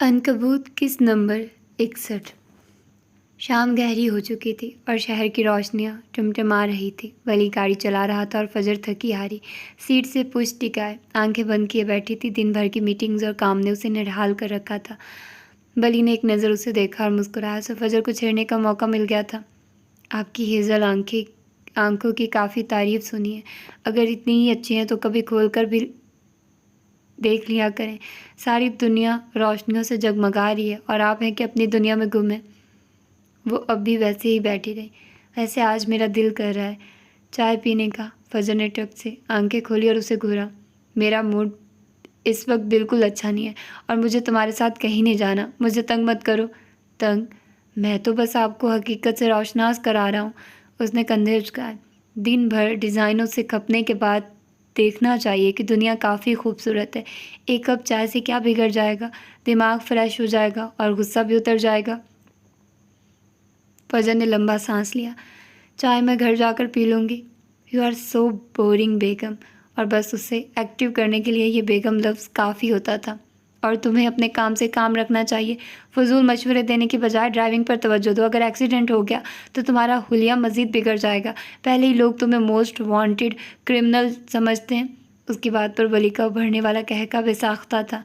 عنکبوت قسط نمبر 61۔ شام گہری ہو چکی تھی اور شہر کی روشنیاں ٹمٹما رہی تھی۔ ولی گاڑی چلا رہا تھا اور فجر تھکی ہاری سیٹ سے پشت ٹکائے آنکھیں بند کیے بیٹھی تھی۔ دن بھر کی میٹنگز اور کام نے اسے نڈھال کر رکھا تھا۔ ولی نے ایک نظر اسے دیکھا اور مسکرایا۔ اسے فجر کو چھیڑنے کا موقع مل گیا تھا۔ آپ کی ہیزل آنکھوں کی کافی تعریف سنی ہے، اگر اتنی ہی اچھی ہیں تو کبھی کھول کر بھی دیکھ لیا کریں۔ ساری دنیا روشنیوں سے جگمگا رہی ہے اور آپ ہیں کہ اپنی دنیا میں گم ہیں۔ وہ اب بھی ویسے ہی بیٹھی رہی۔ ویسے آج میرا دل کر رہا ہے چائے پینے کا۔ فجر نے ٹک سے آنکھیں کھولی اور اسے گھورا۔ میرا موڈ اس وقت بالکل اچھا نہیں ہے اور مجھے تمہارے ساتھ کہیں نہیں جانا۔ مجھے تنگ مت کرو۔ تنگ؟ میں تو بس آپ کو حقیقت سے روشناس کرا رہا ہوں۔ اس نے کندھے اچکائے۔ دن بھر ڈیزائنوں سے کھپنے کے بعد دیکھنا چاہیے کہ دنیا کافی خوبصورت ہے۔ ایک کپ چائے سے کیا بگڑ جائے گا؟ دماغ فریش ہو جائے گا اور غصہ بھی اتر جائے گا۔ فجر نے لمبا سانس لیا۔ چائے میں گھر جا کر پی لوں گی۔ یو آر سو بورنگ بیگم۔ اور بس اسے ایکٹیو کرنے کے لیے یہ بیگم لفظ کافی ہوتا تھا۔ اور تمہیں اپنے کام سے کام رکھنا چاہیے۔ فضول مشورے دینے کی بجائے ڈرائیونگ پر توجہ دو۔ اگر ایکسیڈنٹ ہو گیا تو تمہارا حلیہ مزید بگڑ جائے گا۔ پہلے ہی لوگ تمہیں موسٹ وانٹڈ کرمنل سمجھتے ہیں۔ اس کی بات پر ولی کا ابھرنے والا قہقہ بے ساختہ تھا۔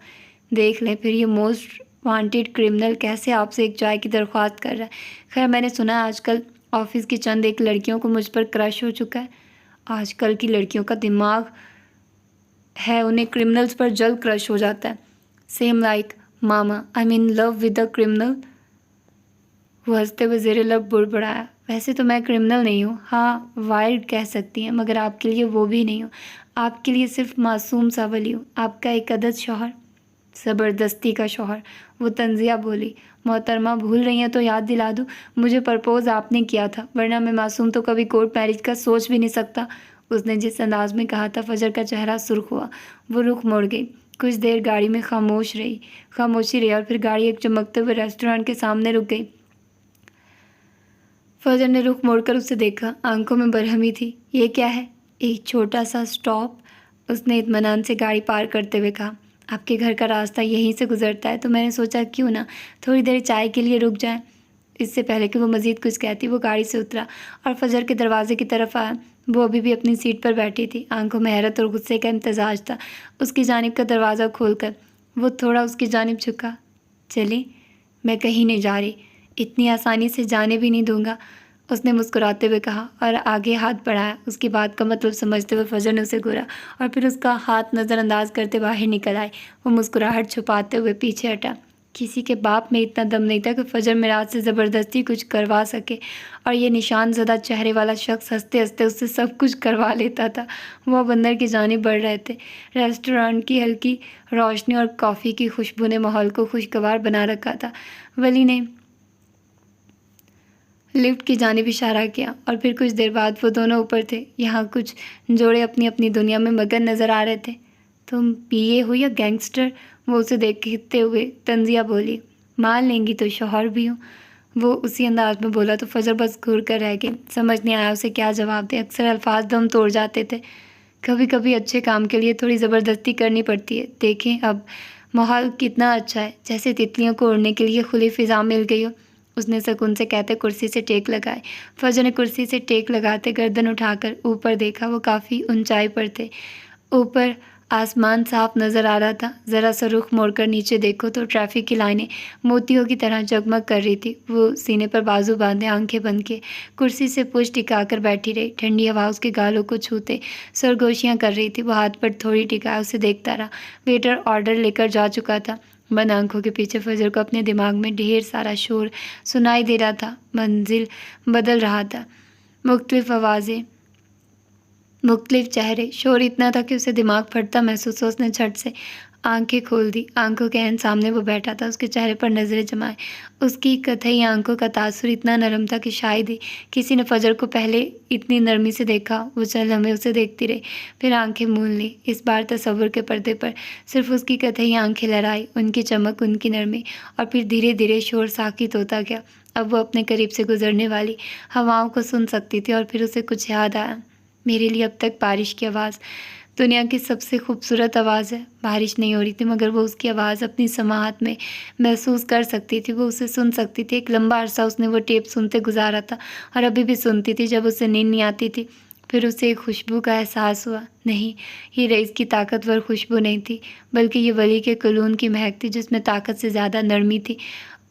دیکھ لیں پھر یہ موسٹ وانٹڈ کرمنل کیسے آپ سے ایک چائے کی درخواست کر رہا ہے۔ خیر میں نے سنا ہے آج کل آفس کی چند ایک لڑکیوں کو مجھ پر کرش ہو چکا ہے۔ آج کل کی لڑکیوں کا دماغ ہے، انہیں کرمنلز پر جلد کرش ہو جاتا ہے۔ Same like mama I am in love with a criminal. وہ ہنستے ہوئے زیر لب بڑبڑایا۔ ویسے تو میں کرمنل نہیں ہوں، ہاں وائلڈ کہہ سکتی ہیں، مگر آپ کے لیے وہ بھی نہیں ہوں۔ آپ کے لیے صرف معصوم سا ولی ہوں، آپ کا ایک عدد شوہر۔ زبردستی کا شوہر، وہ طنزیہ بولی۔ محترمہ بھول رہی ہیں تو یاد دلا دوں، مجھے پرپوز آپ نے کیا تھا، ورنہ میں معصوم تو کبھی کورٹ میرج کا سوچ بھی نہیں سکتا۔ اس نے جس انداز میں کہا تھا فجر کا چہرہ سرخ ہوا۔ وہ رخ موڑ گئی۔ کچھ دیر گاڑی میں خاموشی رہی اور پھر گاڑی ایک چمکتے ہوئے ریسٹورانٹ کے سامنے رک گئی۔ فجر نے رخ موڑ کر اسے دیکھا۔ آنکھوں میں برہمی تھی۔ یہ کیا ہے؟ ایک چھوٹا سا سٹاپ۔ اس نے اطمینان سے گاڑی پار کرتے ہوئے کہا۔ آپ کے گھر کا راستہ یہیں سے گزرتا ہے تو میں نے سوچا کیوں نہ تھوڑی دیر چائے کے لیے رک جائیں۔ اس سے پہلے کہ وہ مزید کچھ کہتی وہ گاڑی سے اترا اور فجر کے دروازے کی طرف آیا۔ وہ ابھی بھی اپنی سیٹ پر بیٹھی تھی۔ آنکھوں میں حیرت اور غصے کا امتزاج تھا۔ اس کی جانب کا دروازہ کھول کر وہ تھوڑا اس کی جانب جھکا۔ چلیں، میں کہیں نہیں جا رہی، اتنی آسانی سے جانے بھی نہیں دوں گا، اس نے مسکراتے ہوئے کہا اور آگے ہاتھ بڑھایا۔ اس کی بات کا مطلب سمجھتے ہوئے فجر نے اسے گھورا اور پھر اس کا ہاتھ نظر انداز کرتے باہر نکل آئے۔ وہ مسکراہٹ چھپاتے ہوئے پیچھے ہٹا۔ کسی کے باپ میں اتنا دم نہیں تھا کہ فجر میراث سے زبردستی کچھ کروا سکے، اور یہ نشان زدہ چہرے والا شخص ہنستے ہنستے اس سے سب کچھ کروا لیتا تھا۔ وہ اب اندر کی جانب بڑھ رہے تھے۔ ریسٹورانٹ کی ہلکی روشنی اور کافی کی خوشبو نے ماحول کو خوشگوار بنا رکھا تھا۔ ولی نے لفٹ کی جانب اشارہ کیا اور پھر کچھ دیر بعد وہ دونوں اوپر تھے۔ یہاں کچھ جوڑے اپنی اپنی دنیا میں مگن نظر آ رہے تھے۔ تم پی اے ہو یا گینگسٹر؟ وہ اسے دیکھتے ہوئے طنزیہ بولی۔ مان لیں گی تو شوہر بھی ہوں، وہ اسی انداز میں بولا تو فجر بس گھور کر رہ گئی۔ سمجھ نہیں آیا اسے کیا جواب دے۔ اکثر الفاظ دم توڑ جاتے تھے۔ کبھی کبھی اچھے کام کے لیے تھوڑی زبردستی کرنی پڑتی ہے۔ دیکھیں اب ماحول کتنا اچھا ہے، جیسے تتلیوں کو اڑنے کے لیے کھلی فضا مل گئی ہو، اس نے سکون سے کہتے کرسی سے ٹیک لگائے۔ فجر نے کرسی سے ٹیک لگاتے گردن اٹھا کر اوپر دیکھا۔ وہ کافی اونچائی پر تھے۔ اوپر آسمان صاف نظر آ رہا تھا۔ ذرا سا رخ موڑ کر نیچے دیکھو تو ٹریفک کی لائنیں موتیوں کی طرح جگمگ کر رہی تھی۔ وہ سینے پر بازو باندھے آنکھیں بند کیے کرسی سے پشت ٹکا کر بیٹھی رہی۔ ٹھنڈی ہوا اس کے گالوں کو چھوتے سرگوشیاں کر رہی تھی۔ وہ ہاتھ پر تھوڑی ٹکایا اسے دیکھتا رہا۔ ویٹر آرڈر لے کر جا چکا تھا۔ بند آنکھوں کے پیچھے فجر کو اپنے دماغ میں ڈھیر سارا شور سنائی دے رہا تھا، منزل بدل رہا تھا، مختلف آوازیں، مختلف چہرے، شور اتنا تھا کہ اسے دماغ پھٹتا محسوس ہوا۔ اس نے جھٹ سے آنکھیں کھول دی۔ آنکھوں کے عین سامنے وہ بیٹھا تھا۔ اس کے چہرے پر نظریں جمائے۔ اس کی کتھئی آنکھوں کا تاثر اتنا نرم تھا کہ شاید ہی کسی نے فجر کو پہلے اتنی نرمی سے دیکھا۔ وہ چند لمحے اسے دیکھتی رہی، پھر آنکھیں مون لی۔ اس بار تصور کے پردے پر صرف اس کی کتھئی آنکھیں لہرائی، ان کی چمک، ان کی نرمی، اور پھر دھیرے دھیرے شور ساکت ہوتا گیا۔ اب وہ اپنے قریب سے گزرنے والی ہواؤں کو سن سکتی تھی اور پھر اسے کچھ یاد آیا۔ میرے لیے اب تک بارش کی آواز دنیا کی سب سے خوبصورت آواز ہے۔ بارش نہیں ہو رہی تھی مگر وہ اس کی آواز اپنی سماعت میں محسوس کر سکتی تھی، وہ اسے سن سکتی تھی۔ ایک لمبا عرصہ اس نے وہ ٹیپ سنتے گزارا تھا اور ابھی بھی سنتی تھی جب اسے نیند نہیں آتی تھی۔ پھر اسے ایک خوشبو کا احساس ہوا۔ نہیں، یہ رئیس کی طاقتور خوشبو نہیں تھی، بلکہ یہ ولی کے کلون کی مہک تھی جس میں طاقت سے زیادہ نرمی تھی۔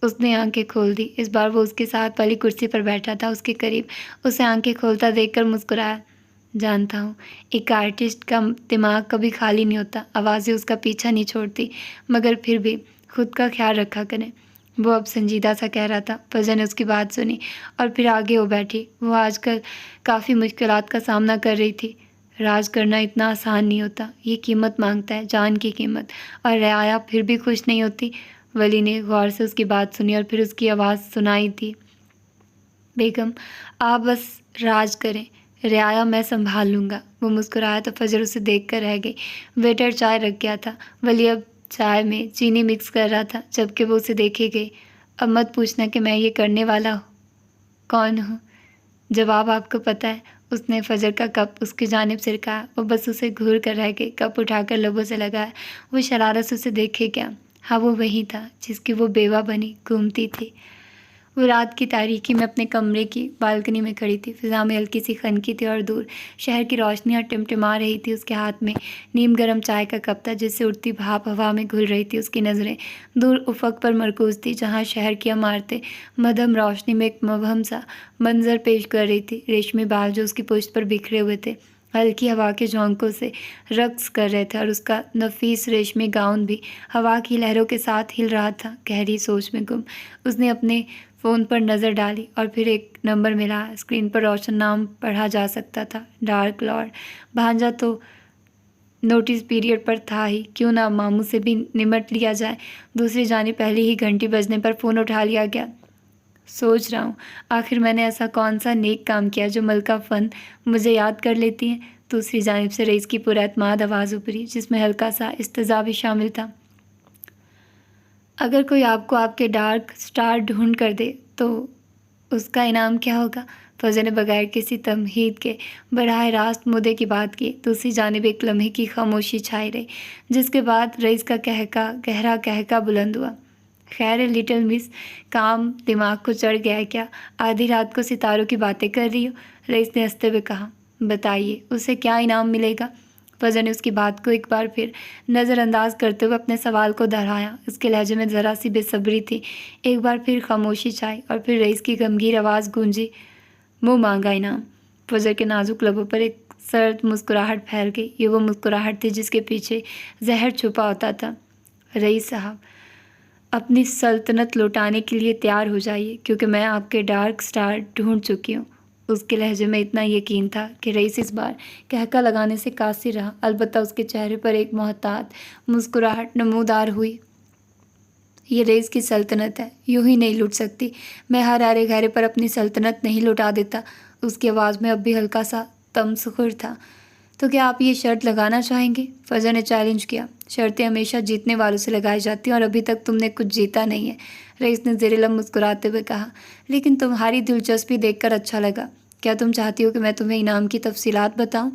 اس نے آنکھیں کھول دی۔ اس بار وہ اس کے ساتھ والی کرسی پر بیٹھا تھا، اس کے قریب۔ اسے آنکھیں کھولتا دیکھ کر مسکرایا۔ جانتا ہوں، ایک آرٹسٹ کا دماغ کبھی خالی نہیں ہوتا، آوازیں اس کا پیچھا نہیں چھوڑتی، مگر پھر بھی خود کا خیال رکھا کریں۔ وہ اب سنجیدہ سا کہہ رہا تھا۔ فضا نے اس کی بات سنی اور پھر آگے ہو بیٹھی۔ وہ آج کل کافی مشکلات کا سامنا کر رہی تھی۔ راج کرنا اتنا آسان نہیں ہوتا، یہ قیمت مانگتا ہے، جان کی قیمت۔ اور رعایا پھر بھی خوش نہیں ہوتی۔ ولی نے غور سے اس کی بات سنی اور پھر اس کی آواز سنائی تھی۔ بیگم، آپ بس راج کریں، رعایا میں سنبھال لوں گا۔ وہ مسکرایا تو فجر اسے دیکھ کر رہ گئی۔ ویٹر چائے رکھ گیا تھا۔ ولی اب چائے میں چینی مکس کر رہا تھا جبکہ وہ اسے دیکھے گئی۔ اب مت پوچھنا کہ میں یہ کرنے والا کون ہوں۔ جواب آپ کو پتہ ہے۔ اس نے فجر کا کپ اس کی جانب سے رکھا۔ وہ بس اسے گھور کر رہ گئی، کپ اٹھا کر لبوں سے لگایا۔ وہ شرارت سے اسے دیکھے گیا۔ ہاں، وہ وہی تھا جس کی وہ بیوہ بنی گھومتی تھی۔ وہ رات کی تاریکی میں اپنے کمرے کی بالکنی میں کھڑی تھی۔ فضا میں ہلکی سی خنکی تھی اور دور شہر کی روشنیاں ٹمٹما رہی تھی۔ اس کے ہاتھ میں نیم گرم چائے کا کپ تھا جس سے اڑتی بھاپ ہوا میں گھل رہی تھی۔ اس کی نظریں دور افق پر مرکوز تھی جہاں شہر کی عمارتیں مدھم روشنی میں ایک مبہم سا منظر پیش کر رہی تھی۔ ریشمی بال جو اس کی پشت پر بکھرے ہوئے تھے ہلکی ہوا کے جھونکوں سے رقص کر رہے تھے اور اس کا نفیس ریشمی گاؤن بھی ہوا کی لہروں کے ساتھ ہل رہا تھا۔ گہری سوچ میں گم اس نے اپنے فون پر نظر ڈالی اور پھر ایک نمبر ملا۔ اسکرین پر روشن نام پڑھا جا سکتا تھا، ڈارک لارڈ۔ بھانجا تو نوٹس پیریڈ پر تھا ہی، کیوں نہ ماموں سے بھی نمٹ لیا جائے۔ دوسری جانب پہلی ہی گھنٹی بجنے پر فون اٹھا لیا گیا۔ سوچ رہا ہوں آخر میں نے ایسا کون سا نیک کام کیا جو ملکہ فن مجھے یاد کر لیتی ہیں۔ دوسری جانب سے رئیس کی پراعتماد آواز ابھری جس میں ہلکا سا استہزاء بھی شامل تھا۔ اگر کوئی آپ کو آپ کے ڈارک سٹار ڈھونڈ کر دے تو اس کا انعام کیا ہوگا؟ فضا نے بغیر کسی تمہید کے براہ راست مدعے کی بات کی۔ دوسری جانب ایک لمحے کی خاموشی چھائی رہی جس کے بعد رئیس کا گہرا کہکا بلند ہوا۔ خیر ہے لٹل مس، کام دماغ کو چڑھ گیا ہے کیا؟ آدھی رات کو ستاروں کی باتیں کر رہی ہو؟ رئیس نے ہنستے ہوئے کہا۔ بتائیے اسے کیا انعام ملے گا؟ فضا نے اس کی بات کو ایک بار پھر نظر انداز کرتے ہوئے اپنے سوال کو دہرایا۔ اس کے لہجے میں ذرا سی بے صبری تھی۔ ایک بار پھر خاموشی چھائی اور پھر رئیس کی گمگیر آواز گونجی، منہ مانگا انعام۔ فضا کے نازک لبوں پر ایک سرد مسکراہٹ پھیل گئی۔ یہ وہ مسکراہٹ تھی جس کے پیچھے زہر چھپا ہوتا تھا۔ رئیس صاحب، اپنی سلطنت لوٹانے کے لیے تیار ہو جائیے کیونکہ میں آپ کے ڈارک سٹار ڈھونڈ چکی ہوں۔ اس کے لہجے میں اتنا یقین تھا کہ رئیس اس بار کہکا لگانے سے قاصر رہا، البتہ اس کے چہرے پر ایک محتاط مسکراہٹ نمودار ہوئی۔ یہ رئیس کی سلطنت ہے، یوں ہی نہیں لوٹ سکتی۔ میں ہر آرے گھرے پر اپنی سلطنت نہیں لوٹا دیتا۔ اس کی آواز میں اب بھی ہلکا سا تمسخر تھا۔ تو کیا آپ یہ شرط لگانا چاہیں گے؟ فضا نے چیلنج کیا۔ شرطیں ہمیشہ جیتنے والوں سے لگائی جاتی ہیں اور ابھی تک تم نے کچھ جیتا نہیں ہے، رئیس نے زیر لب مسکراتے ہوئے کہا۔ لیکن تمہاری دلچسپی دیکھ کر اچھا لگا۔ کیا تم چاہتی ہو کہ میں تمہیں انعام کی تفصیلات بتاؤں؟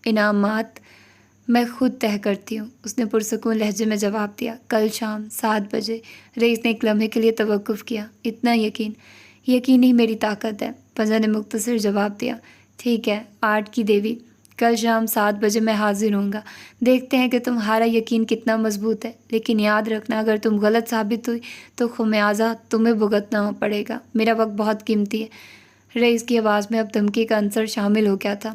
انعامات میں خود طے کرتی ہوں، اس نے پرسکون لہجے میں جواب دیا۔ کل شام 7 بجے۔ رئیس نے ایک لمحے کے لیے توقف کیا۔ اتنا یقین؟ یقین ہی میری طاقت ہے، فضا نے مختصر جواب دیا۔ ٹھیک ہے آرٹ کی دیوی، کل شام 7 بجے میں حاضر ہوں گا۔ دیکھتے ہیں کہ تمہارا یقین کتنا مضبوط ہے، لیکن یاد رکھنا اگر تم غلط ثابت ہوئی تو خمیازہ تمہیں بھگتنا پڑے گا۔ میرا وقت بہت قیمتی ہے۔ رئیس کی آواز میں اب دھمکی کا عنصر شامل ہو گیا تھا۔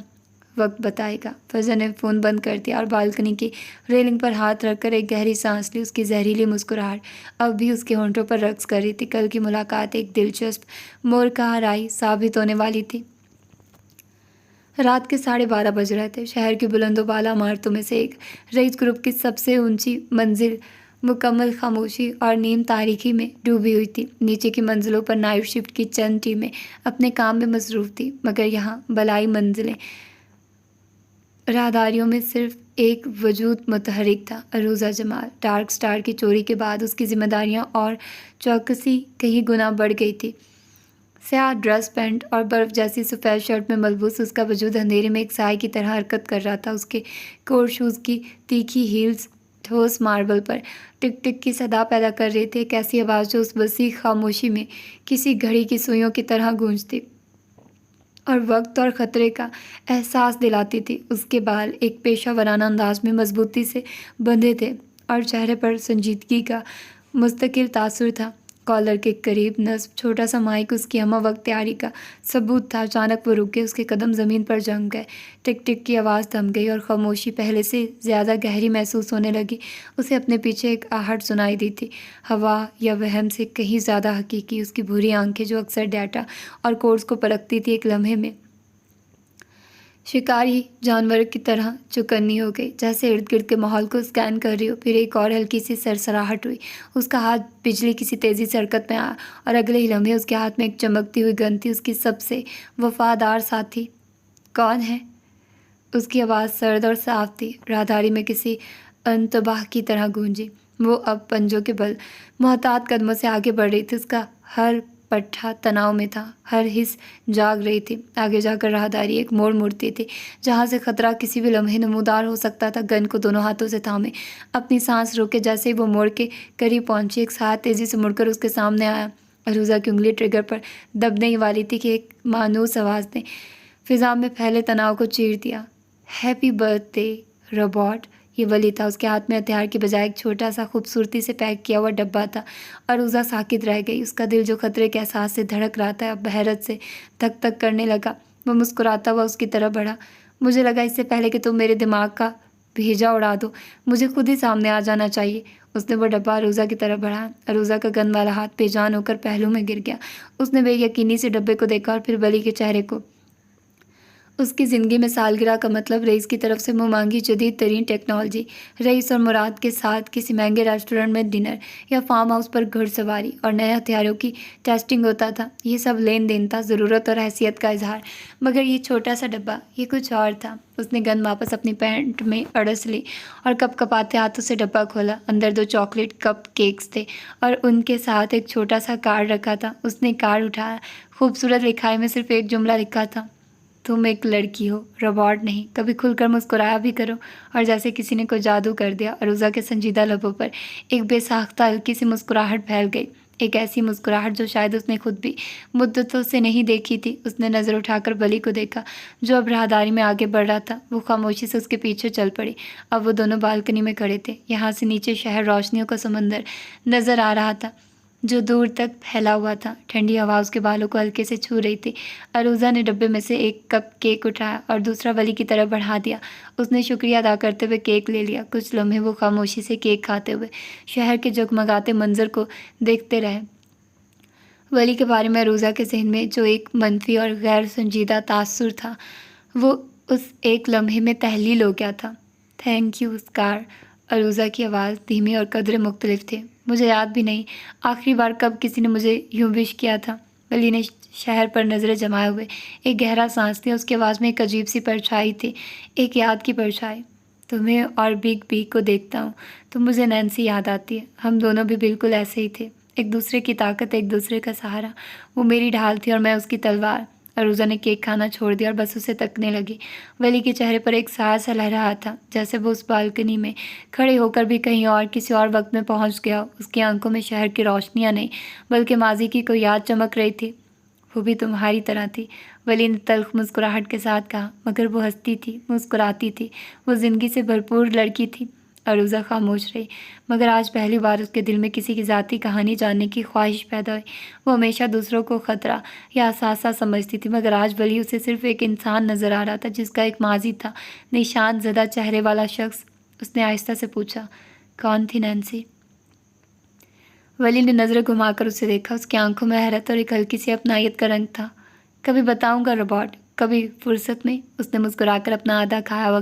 وقت بتائے گا۔ فضا نے فون بند کر دیا اور بالکنی کی ریلنگ پر ہاتھ رکھ کر ایک گہری سانس لی۔ اس کی زہریلی مسکراہٹ اب بھی اس کے ہونٹوں پر رقص کر رہی تھی۔ کل کی ملاقات ایک دلچسپ مور کا رائی ثابت ہونے والی تھی۔ رات کے 12:30 بج رہے تھے۔ شہر کی بلند و بالا عمارتوں میں سے ایک، رئیس گروپ کی سب سے اونچی منزل، مکمل خاموشی اور نیم تاریکی میں ڈوبی ہوئی تھی۔ نیچے کی منزلوں پر نائٹ شفٹ کی چند ٹیمیں اپنے کام میں مصروف تھیں، مگر یہاں بالائی منزلیں راہداریوں میں صرف ایک وجود متحرک تھا، عروضہ جمال۔ ڈارک سٹار کی چوری کے بعد اس کی ذمہ داریاں اور چوکسی کہیں گنا بڑھ گئی تھی۔ سیاہ ڈریس پینٹ اور برف جیسی سفید شرٹ میں ملبوس اس کا وجود اندھیرے میں ایک سائے کی طرح حرکت کر رہا تھا۔ اس کے کورٹ شوز کی تیکھی ہیلز ٹھوس ماربل پر ٹک ٹک کی صدا پیدا کر رہی تھی، ایک ایسی آواز جو اس وسیع خاموشی میں کسی گھڑی کی سوئیوں کی طرح گونجتی اور وقت اور خطرے کا احساس دلاتی تھی۔ اس کے بال ایک پیشہ ورانہ انداز میں مضبوطی سے بندھے تھے اور چہرے پر سنجیدگی کا مستقل تاثر تھا۔ کالر کے قریب نصب چھوٹا سا مائک اس کی ہمہ وقت تیاری کا ثبوت تھا۔ اچانک وہ رک گئے، اس کے قدم زمین پر جم گئے، ٹک ٹک کی آواز تھم گئی اور خاموشی پہلے سے زیادہ گہری محسوس ہونے لگی۔ اسے اپنے پیچھے ایک آہٹ سنائی دی تھی، ہوا یا وہم سے کہیں زیادہ حقیقی۔ اس کی بھوری آنکھیں جو اکثر ڈیٹا اور کوڈز کو پرکھتی تھی، ایک لمحے میں شکاری جانور کی طرح چوکنی ہو گئی، جیسے ارد گرد کے ماحول کو اسکین کر رہی ہو۔ پھر ایک اور ہلکی سی سرسراہٹ ہوئی، اس کا ہاتھ بجلی کسی تیزی سے حرکت میں آیا اور اگلے ہی لمحے اس کے ہاتھ میں ایک چمکتی ہوئی گن تھی، اس کی سب سے وفادار ساتھی۔ کون ہے؟ اس کی آواز سرد اور صاف تھی، راہداری میں کسی انتباہ کی طرح گونجی۔ وہ اب پنجوں کے بل محتاط قدموں سے آگے بڑھ رہی تھی، اس کا ہر پٹھا تناؤ میں تھا، ہر حس جاگ رہی تھی۔ آگے جا کر راہداری ایک موڑ مڑتی تھی جہاں سے خطرہ کسی بھی لمحے نمودار ہو سکتا تھا۔ گن کو دونوں ہاتھوں سے تھامے اپنی سانس روکے جیسے ہی وہ موڑ کے قریب پہنچی، ایک ساتھ تیزی سے مڑ کر اس کے سامنے آیا۔ عروضہ کی انگلی ٹریگر پر دبنے ہی والی تھی کہ ایک مانوس آواز نے فضا میں پھیلے تناؤ کو چیر دیا۔ Happy birth day robot. یہ ولی تھا، اس کے ہاتھ میں ہتھیار کی بجائے ایک چھوٹا سا خوبصورتی سے پیک کیا ہوا ڈبہ تھا۔ عروضہ ساکت رہ گئی، اس کا دل جو خطرے کے احساس سے دھڑک رہا تھا اب حیرت سے دھک دھک کرنے لگا۔ وہ مسکراتا ہوا اس کی طرف بڑھا۔ مجھے لگا اس سے پہلے کہ تم میرے دماغ کا بھیجا اڑا دو، مجھے خود ہی سامنے آ جانا چاہیے۔ اس نے وہ ڈبہ عروضہ کی طرف بڑھایا۔ عروضہ کا گن والا ہاتھ بے جان ہو کر پہلو میں گر گیا۔ اس نے بے یقینی سے ڈبے کو دیکھا اور پھر ولی کے چہرے کو۔ اس کی زندگی میں سالگرہ کا مطلب رئیس کی طرف سے منہ مانگی جدید ترین ٹیکنالوجی، رئیس اور مراد کے ساتھ کسی مہنگے ریسٹورنٹ میں ڈنر یا فارم ہاؤس پر گھڑ سواری اور نئے ہتھیاروں کی ٹیسٹنگ ہوتا تھا۔ یہ سب لین دین تھا، ضرورت اور حیثیت کا اظہار، مگر یہ چھوٹا سا ڈبہ، یہ کچھ اور تھا۔ اس نے گن واپس اپنی پینٹ میں اڑس لی اور کپ کپاتے ہاتھوں سے ڈبہ کھولا۔ اندر 2 چاکلیٹ کپ کیکس تھے اور ان کے ساتھ ایک چھوٹا سا کارڈ رکھا تھا۔ اس نے کارڈ اٹھایا، خوبصورت لکھائی میں صرف ایک جملہ لکھا تھا، تم ایک لڑکی ہو، روبوٹ نہیں، کبھی کھل کر مسکرایا بھی کرو۔ اور جیسے کسی نے کوئی جادو کر دیا، عروضہ کے سنجیدہ لبوں پر ایک بے ساختہ ہلکی سی مسکراہٹ پھیل گئی، ایک ایسی مسکراہٹ جو شاید اس نے خود بھی مدتوں سے نہیں دیکھی تھی۔ اس نے نظر اٹھا کر بلی کو دیکھا جو اب راہداری میں آگے بڑھ رہا تھا۔ وہ خاموشی سے اس کے پیچھے چل پڑی۔ اب وہ دونوں بالکنی میں کھڑے تھے، یہاں سے نیچے شہر، روشنیوں کا سمندر نظر آ رہا تھا جو دور تک پھیلا ہوا تھا۔ ٹھنڈی ہوا اس کے بالوں کو ہلکے سے چھو رہی تھی۔ عروضہ نے ڈبے میں سے ایک کپ کیک اٹھایا اور دوسرا ولی کی طرف بڑھا دیا۔ اس نے شکریہ ادا کرتے ہوئے کیک لے لیا۔ کچھ لمحے وہ خاموشی سے کیک کھاتے ہوئے شہر کے جگمگاتے منظر کو دیکھتے رہے۔ ولی کے بارے میں عروضہ کے ذہن میں جو ایک منفی اور غیر سنجیدہ تاثر تھا، وہ اس ایک لمحے میں تحلیل ہو گیا تھا۔ تھینک یو اسکار، عروضہ کی آواز دھیمی اور قدرے مختلف تھے۔ مجھے یاد بھی نہیں آخری بار کب کسی نے مجھے یوں وش کیا تھا۔ ولی نے شہر پر نظریں جمائے ہوئے ایک گہرا سانس لیا۔ اس کی آواز میں ایک عجیب سی پرچھائی تھی، ایک یاد کی پرچھائی۔ تمہیں اور بگ بی کو دیکھتا ہوں تو مجھے نینسی یاد آتی ہے۔ ہم دونوں بھی بالکل ایسے ہی تھے، ایک دوسرے کی طاقت، ایک دوسرے کا سہارا۔ وہ میری ڈھال تھی اور میں اس کی تلوار۔ عروضہ نے کیک کھانا چھوڑ دیا اور بس اسے تکنے لگی۔ ولی کے چہرے پر ایک سایہ سا لہرا تھا، جیسے وہ اس بالکنی میں کھڑے ہو کر بھی کہیں اور کسی اور وقت میں پہنچ گیا ہو۔ اس کی آنکھوں میں شہر کی روشنیاں نہیں بلکہ ماضی کی کوئی یاد چمک رہی تھی۔ وہ بھی تمہاری طرح تھی، ولی نے تلخ مسکراہٹ کے ساتھ کہا، مگر وہ ہنستی تھی، مسکراتی تھی، وہ زندگی سے بھرپور لڑکی تھی۔ عروضہ خاموش رہی، مگر آج پہلی بار اس کے دل میں کسی کی ذاتی کہانی جاننے کی خواہش پیدا ہوئی۔ وہ ہمیشہ دوسروں کو خطرہ یا اثاثہ سمجھتی تھی، مگر آج ولی اسے صرف ایک انسان نظر آ رہا تھا جس کا ایک ماضی تھا، نشان زدہ چہرے والا شخص۔ اس نے آہستہ سے پوچھا، کون تھی نینسی؟ ولی نے نظریں گھما کر اسے دیکھا۔ اس کی آنکھوں میں حیرت اور ایک ہلکی سی اپنائیت کا رنگ تھا۔ کبھی بتاؤں گا روبوٹ، کبھی فرصت میں۔ اس نے مسکرا کر اپنا آدھا کھایا ہوا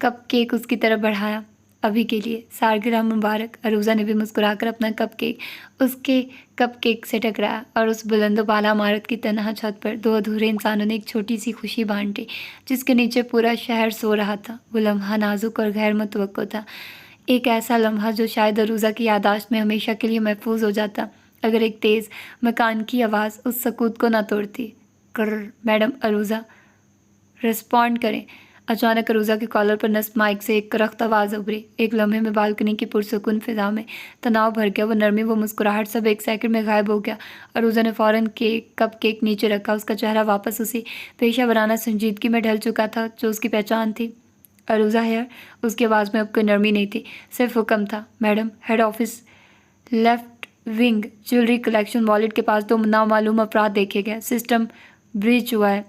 کپ کیک اس کی طرف بڑھایا۔ ابھی کے لیے سالگرہ مبارک۔ عروضہ نے بھی مسکرا کر اپنا کپ کیک اس کے کپ کیک سے ٹکرایا اور اس بلند و بالا عمارت کی تنہا چھت پر 2 ادھورے انسانوں نے ایک چھوٹی سی خوشی بانٹی جس کے نیچے پورا شہر سو رہا تھا۔ وہ لمحہ نازک اور غیر متوقع تھا، ایک ایسا لمحہ جو شاید عروضہ کی یادداشت میں ہمیشہ کے لیے محفوظ ہو جاتا اگر ایک تیز مکان کی آواز اس سکوت کو نہ توڑتی۔ کرر میڈم عروضہ رسپونڈ کریں۔ اچانک عروضہ کے کالر پر نصب مائک سے ایک کرخت آواز ابھری۔ ایک لمحے میں بالکنی کی پرسکون فضا میں تناؤ بھر گیا۔ وہ نرمی، وہ مسکراہٹ، سب ایک سیکنڈ میں غائب ہو گیا۔ عروضہ نے فوراً کپ کیک نیچے رکھا۔ اس کا چہرہ واپس اسی پیشہ ورانہ سنجیدگی میں ڈھل چکا تھا جو اس کی پہچان تھی۔ عروضہ ہیئر، اس کی آواز میں اب کوئی نرمی نہیں تھی، صرف حکم تھا۔ Madam, head office left wing jewellery collection valet کے پاس 2 نامعلوم افراد دیکھے گئے۔ سسٹم بریچ ہوا ہے۔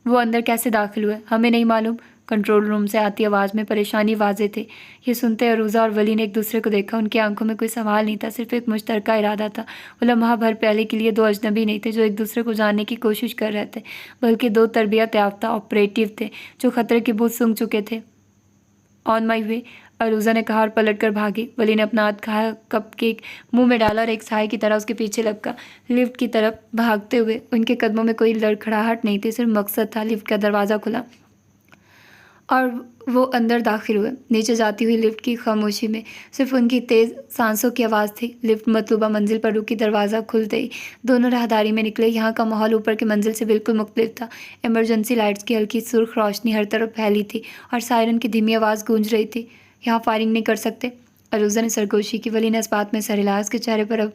وہ اندر کیسے داخل ہوئے؟ ہمیں نہیں معلوم۔ کنٹرول روم سے آتی آواز میں پریشانی واضح تھی۔ یہ سنتے عروضہ اور ولی نے ایک دوسرے کو دیکھا۔ ان کی آنکھوں میں کوئی سوال نہیں تھا، صرف ایک مشترکہ ارادہ تھا۔ وہ لمحہ بھر پہلے کے لیے 2 اجنبی نہیں تھے جو ایک دوسرے کو جاننے کی کوشش کر رہے تھے، بلکہ 2 تربیت یافتہ آپریٹو تھے جو خطرے کی بو سونگھ چکے تھے۔ آن مائی وے، عروضہ نے کہا اور پلٹ کر بھاگی۔ ولی نے اپنا ہاتھ کھایا کپ کیک منہ میں ڈالا اور ایک سائے کی طرح اس کے پیچھے لپکا۔ لفٹ کی طرف بھاگتے ہوئے ان کے قدموں میں کوئی لڑکھڑاہٹ نہیں تھی، صرف مقصد تھا۔ لفٹ کا دروازہ کھلا اور وہ اندر داخل ہوئے۔ نیچے جاتی ہوئی لفٹ کی خاموشی میں صرف ان کی تیز سانسوں کی آواز تھی۔ لفٹ مطلوبہ منزل پر رکی، دروازہ کھلتے ہی دونوں راہداری میں نکلے۔ یہاں کا ماحول اوپر کی منزل سے بالکل مختلف تھا۔ ایمرجنسی لائٹس کی ہلکی سرخ روشنی ہر طرف پھیلی تھی اور سائرن کی دھیمی آواز گونج رہی تھی۔ یہاں فائرنگ نہیں کر سکتے؟ عروضہ نے سرگوشی کی۔ ولی نے اس بات میں سر ہلایا۔ اس کے چہرے پر اب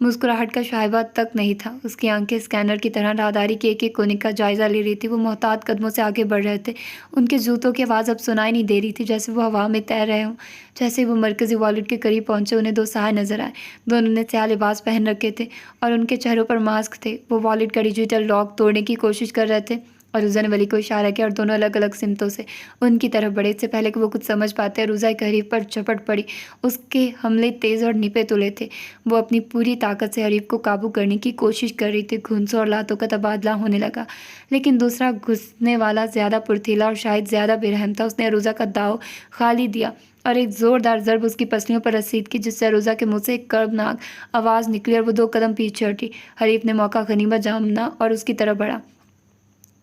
مسکراہٹ کا شائبہ تک نہیں تھا۔ اس کی آنکھیں اسکینر کی طرح راہداری کے ایک ایک کونے کا جائزہ لے رہی تھی۔ وہ محتاط قدموں سے آگے بڑھ رہے تھے۔ ان کے جوتوں کی آواز اب سنائی نہیں دے رہی تھی، جیسے وہ ہوا میں تیر رہے ہوں۔ جیسے وہ مرکزی والیٹ کے قریب پہنچے، انہیں 2 سائے نظر آئے۔ دونوں نے سیاہ لباس پہن رکھے تھے اور ان کے چہروں پر ماسک تھے۔ وہ والیٹ کا ڈیجیٹل لاک توڑنے کی کوشش کر رہے تھے۔ عروضہ نے ولی کو اشارہ کیا اور دونوں الگ الگ سمتوں سے ان کی طرف بڑھے۔ اس سے پہلے کہ وہ کچھ سمجھ پاتے، عروضہ ایک حریف پر جھپٹ پڑی۔ اس کے حملے تیز اور نپے تلے تھے۔ وہ اپنی پوری طاقت سے حریف کو قابو کرنے کی کوشش کر رہی تھی۔ گھونسوں اور لاتوں کا تبادلہ ہونے لگا، لیکن دوسرا گھسنے والا زیادہ پرتیلا اور شاید زیادہ بے رحم تھا۔ اس نے عروضہ کا داؤ خالی دیا اور ایک زوردار ضرب اس کی پسلیوں پر رسید کی، جس سے عروضہ کے منہ سے ایک کربناک آواز نکلی اور وہ 2 قدم پیچھے ہٹی۔ حریف نے موقع غنیمت جانا اور اس کی طرف بڑھا۔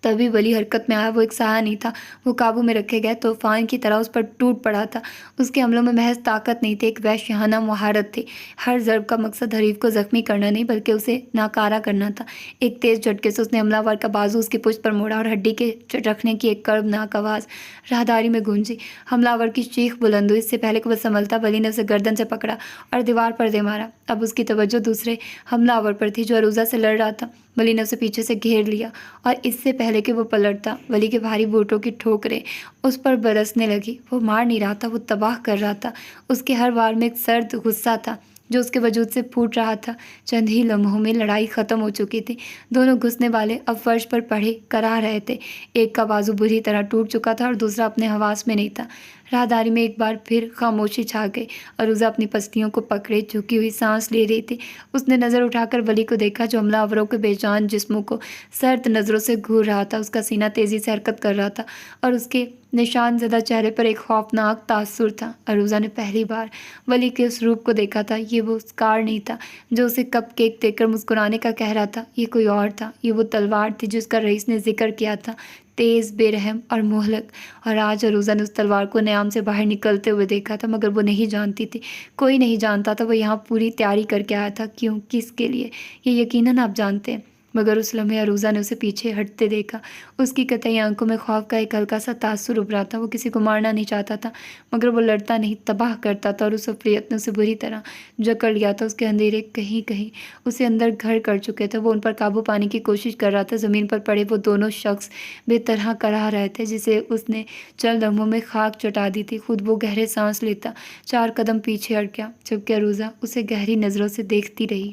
تبھی ولی حرکت میں آیا۔ وہ ایک سایہ نہیں تھا، وہ قابو میں رکھے گئے طوفان کی طرح اس پر ٹوٹ پڑا تھا۔ اس کے حملوں میں محض طاقت نہیں تھی، ایک وحشیانہ مہارت تھی۔ ہر ضرب کا مقصد حریف کو زخمی کرنا نہیں، بلکہ اسے ناکارہ کرنا تھا۔ ایک تیز جھٹکے سے اس نے حملہ آور کا بازو اس کی پشت پر موڑا اور ہڈی کے چٹکنے کی ایک کربناک آواز راہداری میں گونجی۔ حملہ آور کی چیخ بلند ہوئی۔ اس سے پہلے کہ وہ سنبھلتا، ولی نے اسے گردن سے پکڑا اور دیوار پر دے مارا۔ اب اس کی توجہ دوسرے حملہ آور پر تھی جو عروضہ سے لڑ رہا تھا۔ ولی نے اسے پیچھے سے گھیر لیا اور اس سے پہلے کہ وہ پلٹتا، ولی کے بھاری بوٹوں کی ٹھوکریں اس پر برسنے لگی۔ وہ مار نہیں رہا تھا، وہ تباہ کر رہا تھا۔ اس کے ہر وار میں ایک سرد غصہ تھا جو اس کے وجود سے پھوٹ رہا تھا۔ چند ہی لمحوں میں لڑائی ختم ہو چکی تھی۔ دونوں گھسنے والے اب فرش پر پڑے کراہ رہے تھے۔ ایک کا بازو بری طرح ٹوٹ چکا تھا اور دوسرا اپنے حواس میں نہیں تھا۔ راہداری میں ایک بار پھر خاموشی چھا گئی۔ عروضہ اپنی پسلیوں کو پکڑے جھکی ہوئی سانس لے رہی تھی۔ اس نے نظر اٹھا کر ولی کو دیکھا جو حملہ آوروں کے بے جان جسموں کو سرد نظروں سے گھور رہا تھا۔ اس کا سینہ تیزی سے حرکت کر رہا تھا اور اس کے نشان زدہ چہرے پر ایک خوفناک تاثر تھا۔ عروضہ نے پہلی بار ولی کے اس روپ کو دیکھا تھا۔ یہ وہ اسکار نہیں تھا جو اسے کپ کیک دے کر مسکرانے کا کہہ رہا تھا، یہ کوئی اور تھا۔ یہ وہ تلوار تھی جس کا رئیس نے ذکر کیا تھا، تیز، بے رحم اور مہلک۔ اور آج عروضہ نے اس تلوار کو نیام سے باہر نکلتے ہوئے دیکھا تھا، مگر وہ نہیں جانتی تھی، کوئی نہیں جانتا تھا وہ یہاں پوری تیاری کر کے آیا تھا، کیوں، کس کے لیے، یہ یقیناً آپ جانتے ہیں۔ مگر اس لمحے عروضہ نے اسے پیچھے ہٹتے دیکھا۔ اس کی قطعی آنکھوں میں خوف کا ایک ہلکا سا تاثر ابھرا تھا۔ وہ کسی کو مارنا نہیں چاہتا تھا، مگر وہ لڑتا نہیں، تباہ کرتا تھا، اور اس افریت نے اسے بری طرح جکڑ لیا تھا۔ اس کے اندھیرے کہیں کہیں اسے اندر گھر کر چکے تھے۔ وہ ان پر قابو پانے کی کوشش کر رہا تھا۔ زمین پر پڑے وہ دونوں شخص بے طرح کراہ رہے تھے، جسے اس نے چند لمحوں میں خاک چٹا دی تھی۔ خود وہ گہرے سانس لیتا 4 قدم پیچھے ہٹ گیا، جبکہ عروضہ اسے گہری نظروں سے دیکھتی رہی۔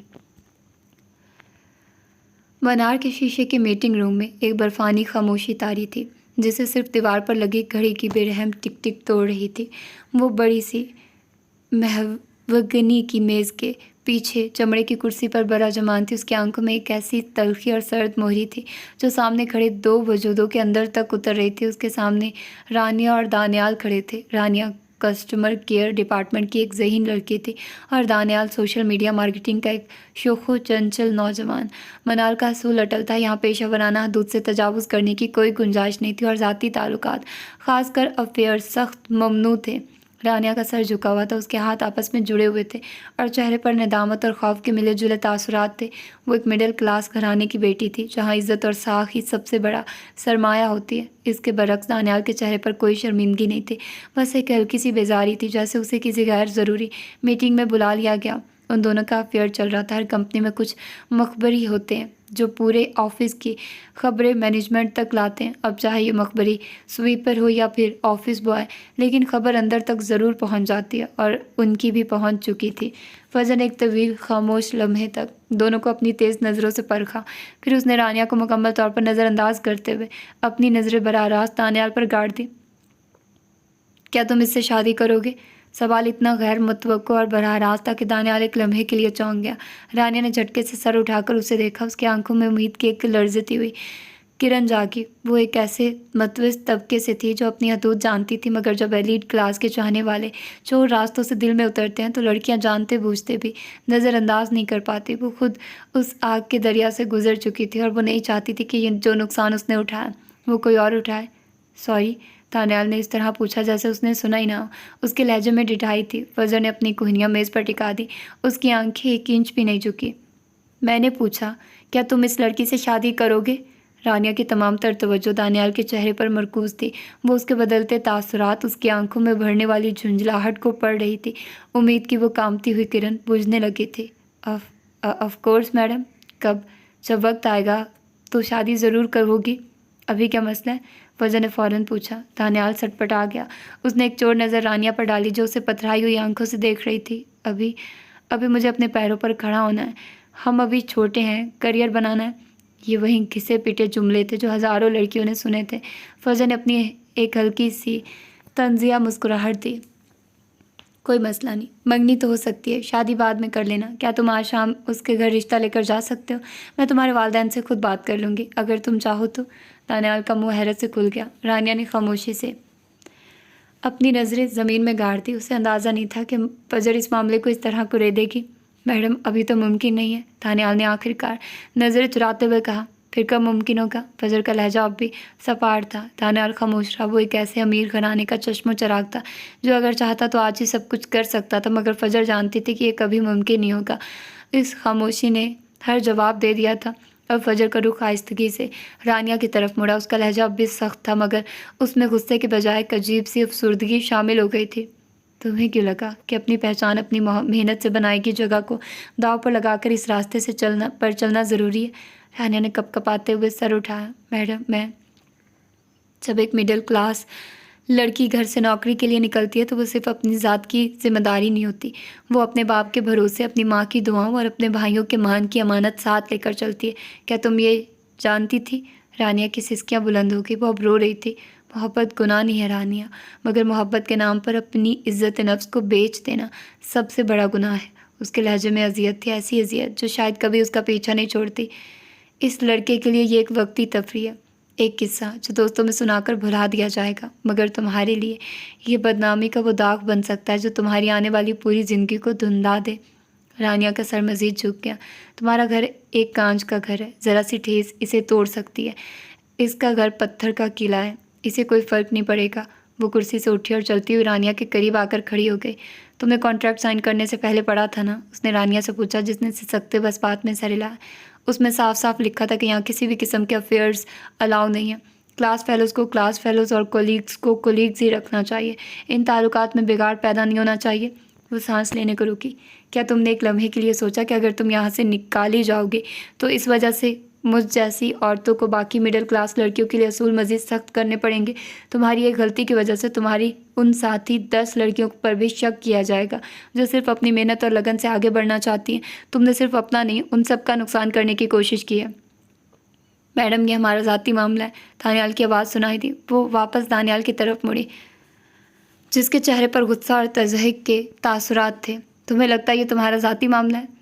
منار کے شیشے کے میٹنگ روم میں ایک برفانی خاموشی طاری تھی، جسے صرف دیوار پر لگی گھڑی کی بے رحم ٹک ٹک توڑ رہی تھی۔ وہ بڑی سی مہوگنی کی میز کے پیچھے چمڑے کی کرسی پر براجمان تھی۔ اس کی آنکھوں میں ایک ایسی تلخی اور سرد مہری تھی جو سامنے کھڑے 2 وجودوں کے اندر تک اتر رہی تھی۔ اس کے سامنے رانیہ اور دانیال کھڑے تھے۔ رانیہ کسٹمر کیئر ڈپارٹمنٹ کی ایک ذہین لڑکی تھی اور دانیال سوشل میڈیا مارکیٹنگ کا ایک شوخ و چنچل نوجوان۔ منال کا اصول اٹل تھا، یہاں پیشہ ورانہ حدود سے تجاوز کرنے کی کوئی گنجائش نہیں تھی اور ذاتی تعلقات، خاص کر افیئر، سخت ممنوع تھے۔ رانیہ کا سر جھکا ہوا تھا، اس کے ہاتھ آپس میں جڑے ہوئے تھے اور چہرے پر ندامت اور خوف کے ملے جلے تاثرات تھے۔ وہ ایک مڈل کلاس گھرانے کی بیٹی تھی، جہاں عزت اور ساکھ ہی سب سے بڑا سرمایہ ہوتی ہے۔ اس کے برعکس دانیال کے چہرے پر کوئی شرمندگی نہیں تھی، بس ایک ہلکی سی بیزاری تھی، جیسے اسے کسی غیر ضروری میٹنگ میں بلا لیا گیا۔ ان دونوں کا افیئر چل رہا تھا۔ ہر کمپنی میں کچھ مخبری ہوتے ہیں جو پورے آفس کی خبریں مینجمنٹ تک لاتے ہیں، اب چاہے یہ مخبری سویپر ہو یا پھر آفس بوائے، لیکن خبر اندر تک ضرور پہنچ جاتی ہے، اور ان کی بھی پہنچ چکی تھی۔ فضل نے ایک طویل خاموش لمحے تک دونوں کو اپنی تیز نظروں سے پرکھا، پھر اس نے رانیہ کو مکمل طور پر نظر انداز کرتے ہوئے اپنی نظریں براہ راست دانیال پر گاڑ دی۔ کیا تم اس سے شادی کرو گے؟ سوال اتنا غیر متوقع اور براہ راست تھا کہ دانیال ایک لمحے کے لیے چونک گیا۔ رانیہ نے جھٹکے سے سر اٹھا کر اسے دیکھا، اس کی آنکھوں میں امید کی ایک لرزتی ہوئی کرن جاگی۔ وہ ایک ایسے متوسط طبقے سے تھی جو اپنی حدود جانتی تھی، مگر جب ایلیٹ کلاس کے چاہنے والے چور راستوں سے دل میں اترتے ہیں تو لڑکیاں جانتے بوجھتے بھی نظر انداز نہیں کر پاتی۔ وہ خود اس آگ کے دریا سے گزر چکی تھی اور وہ نہیں چاہتی تھی کہ یہ جو نقصان اس نے اٹھایا وہ کوئی اور اٹھائے۔ سوری، دانیال نے اس طرح پوچھا جیسے اس نے سنا ہی نہ ہو۔ اس کے لہجے میں ڈٹھائی تھی۔ فضل نے اپنی کوہنیاں میز پر ٹکا دی، اس کی آنکھیں ایک انچ بھی نہیں جھکی۔ میں نے پوچھا، کیا تم اس لڑکی سے شادی کرو گے؟ رانیہ کی تمام تر توجہ دانیال کے چہرے پر مرکوز تھی۔ وہ اس کے بدلتے تاثرات، اس کی آنکھوں میں بڑھنے والی جھنجھلاہٹ کو پڑھ رہی تھی۔ امید کی وہ کامتی ہوئی کرن بجھنے لگی تھی۔ آف کورس میڈم، کب جب وقت آئے گا تو شادی ضرور ہوگی۔ ابھی کیا مسئلہ ہے؟ فضل نے فوراً پوچھا۔ دانیال سٹ پٹا گیا۔ اس نے ایک چور نظر رانیہ پر ڈالی جو اسے پتھرائی ہوئی آنکھوں سے دیکھ رہی تھی۔ ابھی مجھے اپنے پیروں پر کھڑا ہونا ہے، ہم ابھی چھوٹے ہیں، کریئر بنانا ہے۔ یہ وہی گھسے پیٹے جملے تھے جو ہزاروں لڑکیوں نے سنے تھے۔ فضل نے اپنی ایک ہلکی سی طنزیہ مسکراہٹ دی۔ کوئی مسئلہ نہیں، منگنی تو ہو سکتی ہے، شادی بعد میں کر لینا۔ کیا تم آج شام اس کے گھر رشتہ لے کر جا سکتے ہو؟ میں تمہارے والدین سے خود بات کر لوں گی، اگر تم چاہو تو۔ دانیال کا منہ حیرت سے کھل گیا۔ رانیہ نے خاموشی سے اپنی نظریں زمین میں گاڑ دی۔ اسے اندازہ نہیں تھا کہ فجر اس معاملے کو اس طرح کرے دے گی۔ میڈم، ابھی تو ممکن نہیں ہے، دانیال نے آخر کار نظریں چراتے ہوئے کہا۔ پھر کب ممکن ہوگا؟ فجر کا لہجہ اب بھی سپاٹ تھا۔ دانیال خاموش رہا۔ وہ ایک ایسے امیر گھرانے کا چشم و چراغ تھا جو اگر چاہتا تو آج ہی سب کچھ کر سکتا تھا، مگر فجر جانتی تھی کہ یہ کبھی ممکن نہیں ہوگا۔ اس خاموشی نے ہر جواب دے دیا تھا۔ اب فجر کا رخ آہستگی سے رانیہ کی طرف مڑا۔ اس کا لہجہ اب بھی سخت تھا، مگر اس میں غصے کے بجائے ایک عجیب سی افسردگی شامل ہو گئی تھی۔ تمہیں کیوں لگا کہ اپنی پہچان اپنی محنت سے بنائی گئی جگہ کو داؤ پر لگا کر اس راستے سے چلنا ضروری ہے؟ رانیہ نے کپ کپاتے ہوئے سر اٹھایا۔ میڈم، جب ایک مڈل کلاس لڑکی گھر سے نوکری کے لیے نکلتی ہے تو وہ صرف اپنی ذات کی ذمہ داری نہیں ہوتی، وہ اپنے باپ کے بھروسے، اپنی ماں کی دعاؤں اور اپنے بھائیوں کے مان کی امانت ساتھ لے کر چلتی ہے۔ کیا تم یہ جانتی تھی؟ رانیہ کی سسکیاں بلند ہو گئی۔ وہ اب رو رہی تھی۔ محبت گناہ نہیں ہے رانیہ، مگر محبت کے نام پر اپنی عزت نفس کو بیچ دینا سب سے بڑا گناہ ہے۔ اس کے لہجے میں اذیت تھی، ایسی اذیت جو شاید کبھی اس کا پیچھا نہیں چھوڑتی۔ اس لڑکے کے لیے یہ ایک وقتی تفریح ہے، ایک قصہ جو دوستوں میں سنا کر بھلا دیا جائے گا، مگر تمہارے لیے یہ بدنامی کا وہ داغ بن سکتا ہے جو تمہاری آنے والی پوری زندگی کو دھندلا دے۔ رانیہ کا سر مزید جھک گیا۔ تمہارا گھر ایک کانچ کا گھر ہے، ذرا سی ٹھیس اسے توڑ سکتی ہے۔ اس کا گھر پتھر کا قلعہ ہے، اسے کوئی فرق نہیں پڑے گا۔ وہ کرسی سے اٹھی اور چلتی ہوئی رانیہ کے قریب آ کر کھڑی ہو گئی۔ تم نے کانٹریکٹ سائن کرنے سے پہلے پڑھا تھا نا؟ اس نے رانیہ سے پوچھا، جس نے سکتے بس بات میں سر ہلایا۔ اس میں صاف صاف لکھا تھا کہ یہاں کسی بھی قسم کے افیئرز الاؤ نہیں ہیں۔ کلاس فیلوز کو کلاس فیلوز اور کولیگز کو کولیگز ہی رکھنا چاہیے۔ ان تعلقات میں بگاڑ پیدا نہیں ہونا چاہیے۔ وہ سانس لینے کو رکی۔ کیا تم نے ایک لمحے کے لیے سوچا کہ اگر تم یہاں سے نکالی جاؤ گے تو اس وجہ سے مجھ جیسی عورتوں کو باقی مڈل کلاس لڑکیوں کے لیے اصول مزید سخت کرنے پڑیں گے؟ تمہاری ایک غلطی کی وجہ سے تمہاری ان ساتھی 10 لڑکیوں پر بھی شک کیا جائے گا جو صرف اپنی محنت اور لگن سے آگے بڑھنا چاہتی ہیں۔ تم نے صرف اپنا نہیں، ان سب کا نقصان کرنے کی کوشش کی ہے۔ میڈم، یہ ہمارا ذاتی معاملہ ہے، دانیال کی آواز سنائی دی۔ وہ واپس دانیال کی طرف مڑی جس کے چہرے پر غصہ اور تضحیک کے تاثرات تھے۔ تمہیں لگتا ہے یہ تمہارا ذاتی معاملہ ہے؟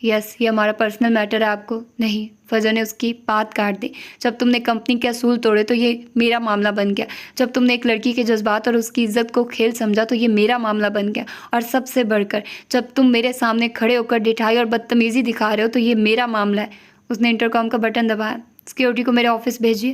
یس، یہ ہمارا پرسنل میٹر ہے آپ کو نہیں۔ فضل نے اس کی بات کاٹ دی۔ جب تم نے کمپنی کے اصول توڑے تو یہ میرا معاملہ بن گیا، جب تم نے ایک لڑکی کے جذبات اور اس کی عزت کو کھیل سمجھا تو یہ میرا معاملہ بن گیا، اور سب سے بڑھ کر جب تم میرے سامنے کھڑے ہو کر ڈٹھائی اور بدتمیزی دکھا رہے ہو تو یہ میرا معاملہ ہے۔ اس نے انٹر کام کا بٹن دبایا۔ سیکیورٹی کو میرے آفس بھیجیے۔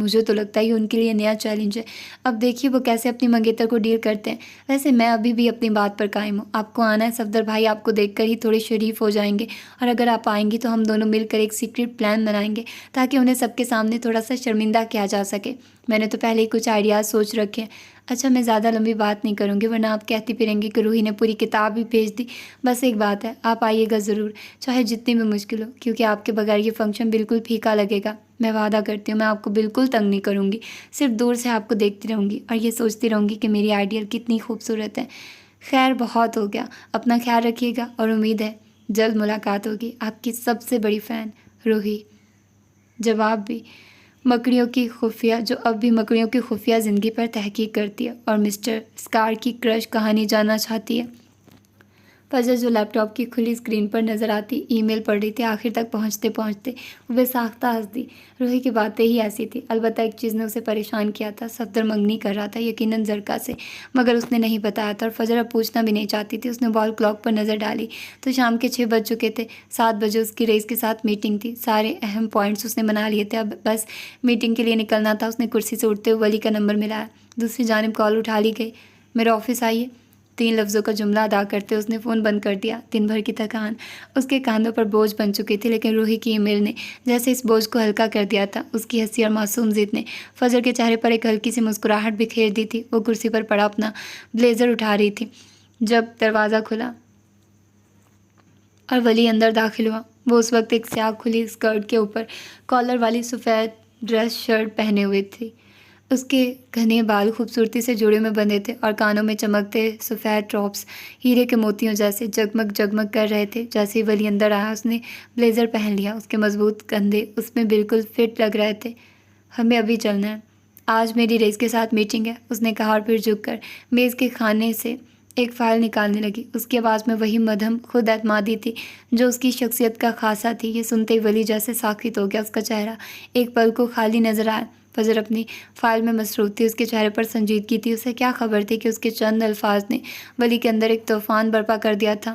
مجھے تو لگتا ہے یہ ان کے لیے نیا چیلنج ہے۔ اب دیکھیے وہ کیسے اپنی منگیتر کو ڈیل کرتے ہیں۔ ویسے میں ابھی بھی اپنی بات پر قائم ہوں، آپ کو آنا ہے۔ صفدر بھائی آپ کو دیکھ کر ہی تھوڑے شریف ہو جائیں گے، اور اگر آپ آئیں گی تو ہم دونوں مل کر ایک سیکرٹ پلان بنائیں گے تاکہ انہیں سب کے سامنے تھوڑا سا شرمندہ کیا جا سکے۔ میں نے تو پہلے ہی کچھ آئیڈیاز سوچ رکھے ہیں۔ اچھا میں زیادہ لمبی بات نہیں کروں گی ورنہ آپ کہتی پھریں گی کہ روحی نے پوری کتاب ہی بھیج دی۔ بس ایک بات ہے، آپ آئیے گا ضرور، چاہے جتنی بھی مشکل ہو، کیونکہ آپ کے بغیر یہ فنکشن بالکل پھیکا لگے گا۔ میں وعدہ کرتی ہوں میں آپ کو بالکل تنگ نہیں کروں گی، صرف دور سے آپ کو دیکھتی رہوں گی اور یہ سوچتی رہوں گی کہ میری آئیڈیل کتنی خوبصورت ہے۔ خیر بہت ہو گیا، اپنا خیال رکھیے گا اور امید ہے جلد ملاقات ہوگی۔ آپ کی سب سے بڑی فین روحی۔ جواب بھی مکڑیوں کی خفیہ، جو اب بھی مکڑیوں کی خفیہ زندگی پر تحقیق کرتی ہے اور مسٹر اسکار کی کرش کہانی جاننا چاہتی ہے۔ فجر جو لیپ ٹاپ کی کھلی اسکرین پر نظر آتی ای میل پڑھ رہی تھی، آخر تک پہنچتے پہنچتے وہ بے ساختہ ہنس دی۔ روحی کی باتیں ہی ایسی تھی، البتہ ایک چیز نے اسے پریشان کیا تھا۔ صفدر منگنی کر رہا تھا، یقیناً زرکا سے، مگر اس نے نہیں بتایا تھا اور فجر اب پوچھنا بھی نہیں چاہتی تھی۔ اس نے وال کلاک پر نظر ڈالی تو شام کے 6 بج چکے تھے۔ 7 بجے اس کی رئیس کے ساتھ میٹنگ تھی، سارے اہم پوائنٹس اس نے بنا لیے تھے، اب بس میٹنگ کے لیے نکلنا تھا۔ اس نے کرسی سے اٹھتے ہوئے ولی کا نمبر ملایا، دوسری جانب کال اٹھا لی گئی۔ میرا آفس آئیے، 3 لفظوں کا جملہ ادا کرتے اس نے فون بند کر دیا۔ دن بھر کی تھکان اس کے کاندھوں پر بوجھ بن چکی تھی، لیکن روحی کی ای میل نے جیسے اس بوجھ کو ہلکا کر دیا تھا۔ اس کی ہنسی اور معصوم ضد نے فجر کے چہرے پر ایک ہلکی سی مسکراہٹ بکھیر دی تھی۔ وہ کرسی پر پڑا اپنا بلیزر اٹھا رہی تھی جب دروازہ کھلا اور ولی اندر داخل ہوا۔ وہ اس وقت ایک سیاہ کھلی اسکرٹ کے اوپر کالر والی سفید ڈریس شرٹ پہنے ہوئے تھی۔ اس کے گھنے بال خوبصورتی سے جوڑے میں بندھے تھے اور کانوں میں چمکتے سفید ڈراپس ہیرے کے موتیوں جیسے جگمگ جگمگ کر رہے تھے۔ جیسے ہی ولی اندر آیا اس نے بلیزر پہن لیا، اس کے مضبوط کندھے اس میں بالکل فٹ لگ رہے تھے۔ ہمیں ابھی چلنا ہے، آج میری رئیس کے ساتھ میٹنگ ہے، اس نے کہا اور پھر جھک کر میز کے خانے سے ایک فائل نکالنے لگی۔ اس کی آواز میں وہی مدھم خود اعتمادی تھی جو اس کی شخصیت کا خاصہ تھی۔ یہ سنتے ہی ولی جیسے ساکت ہو گیا، اس کا چہرہ ایک پل کو خالی نظر آیا۔ فجر اپنی فائل میں مصروف تھی، اس کے چہرے پر سنجیدگی تھی۔ اسے کیا خبر تھی کہ اس کے چند الفاظ نے ولی کے اندر ایک طوفان برپا کر دیا تھا۔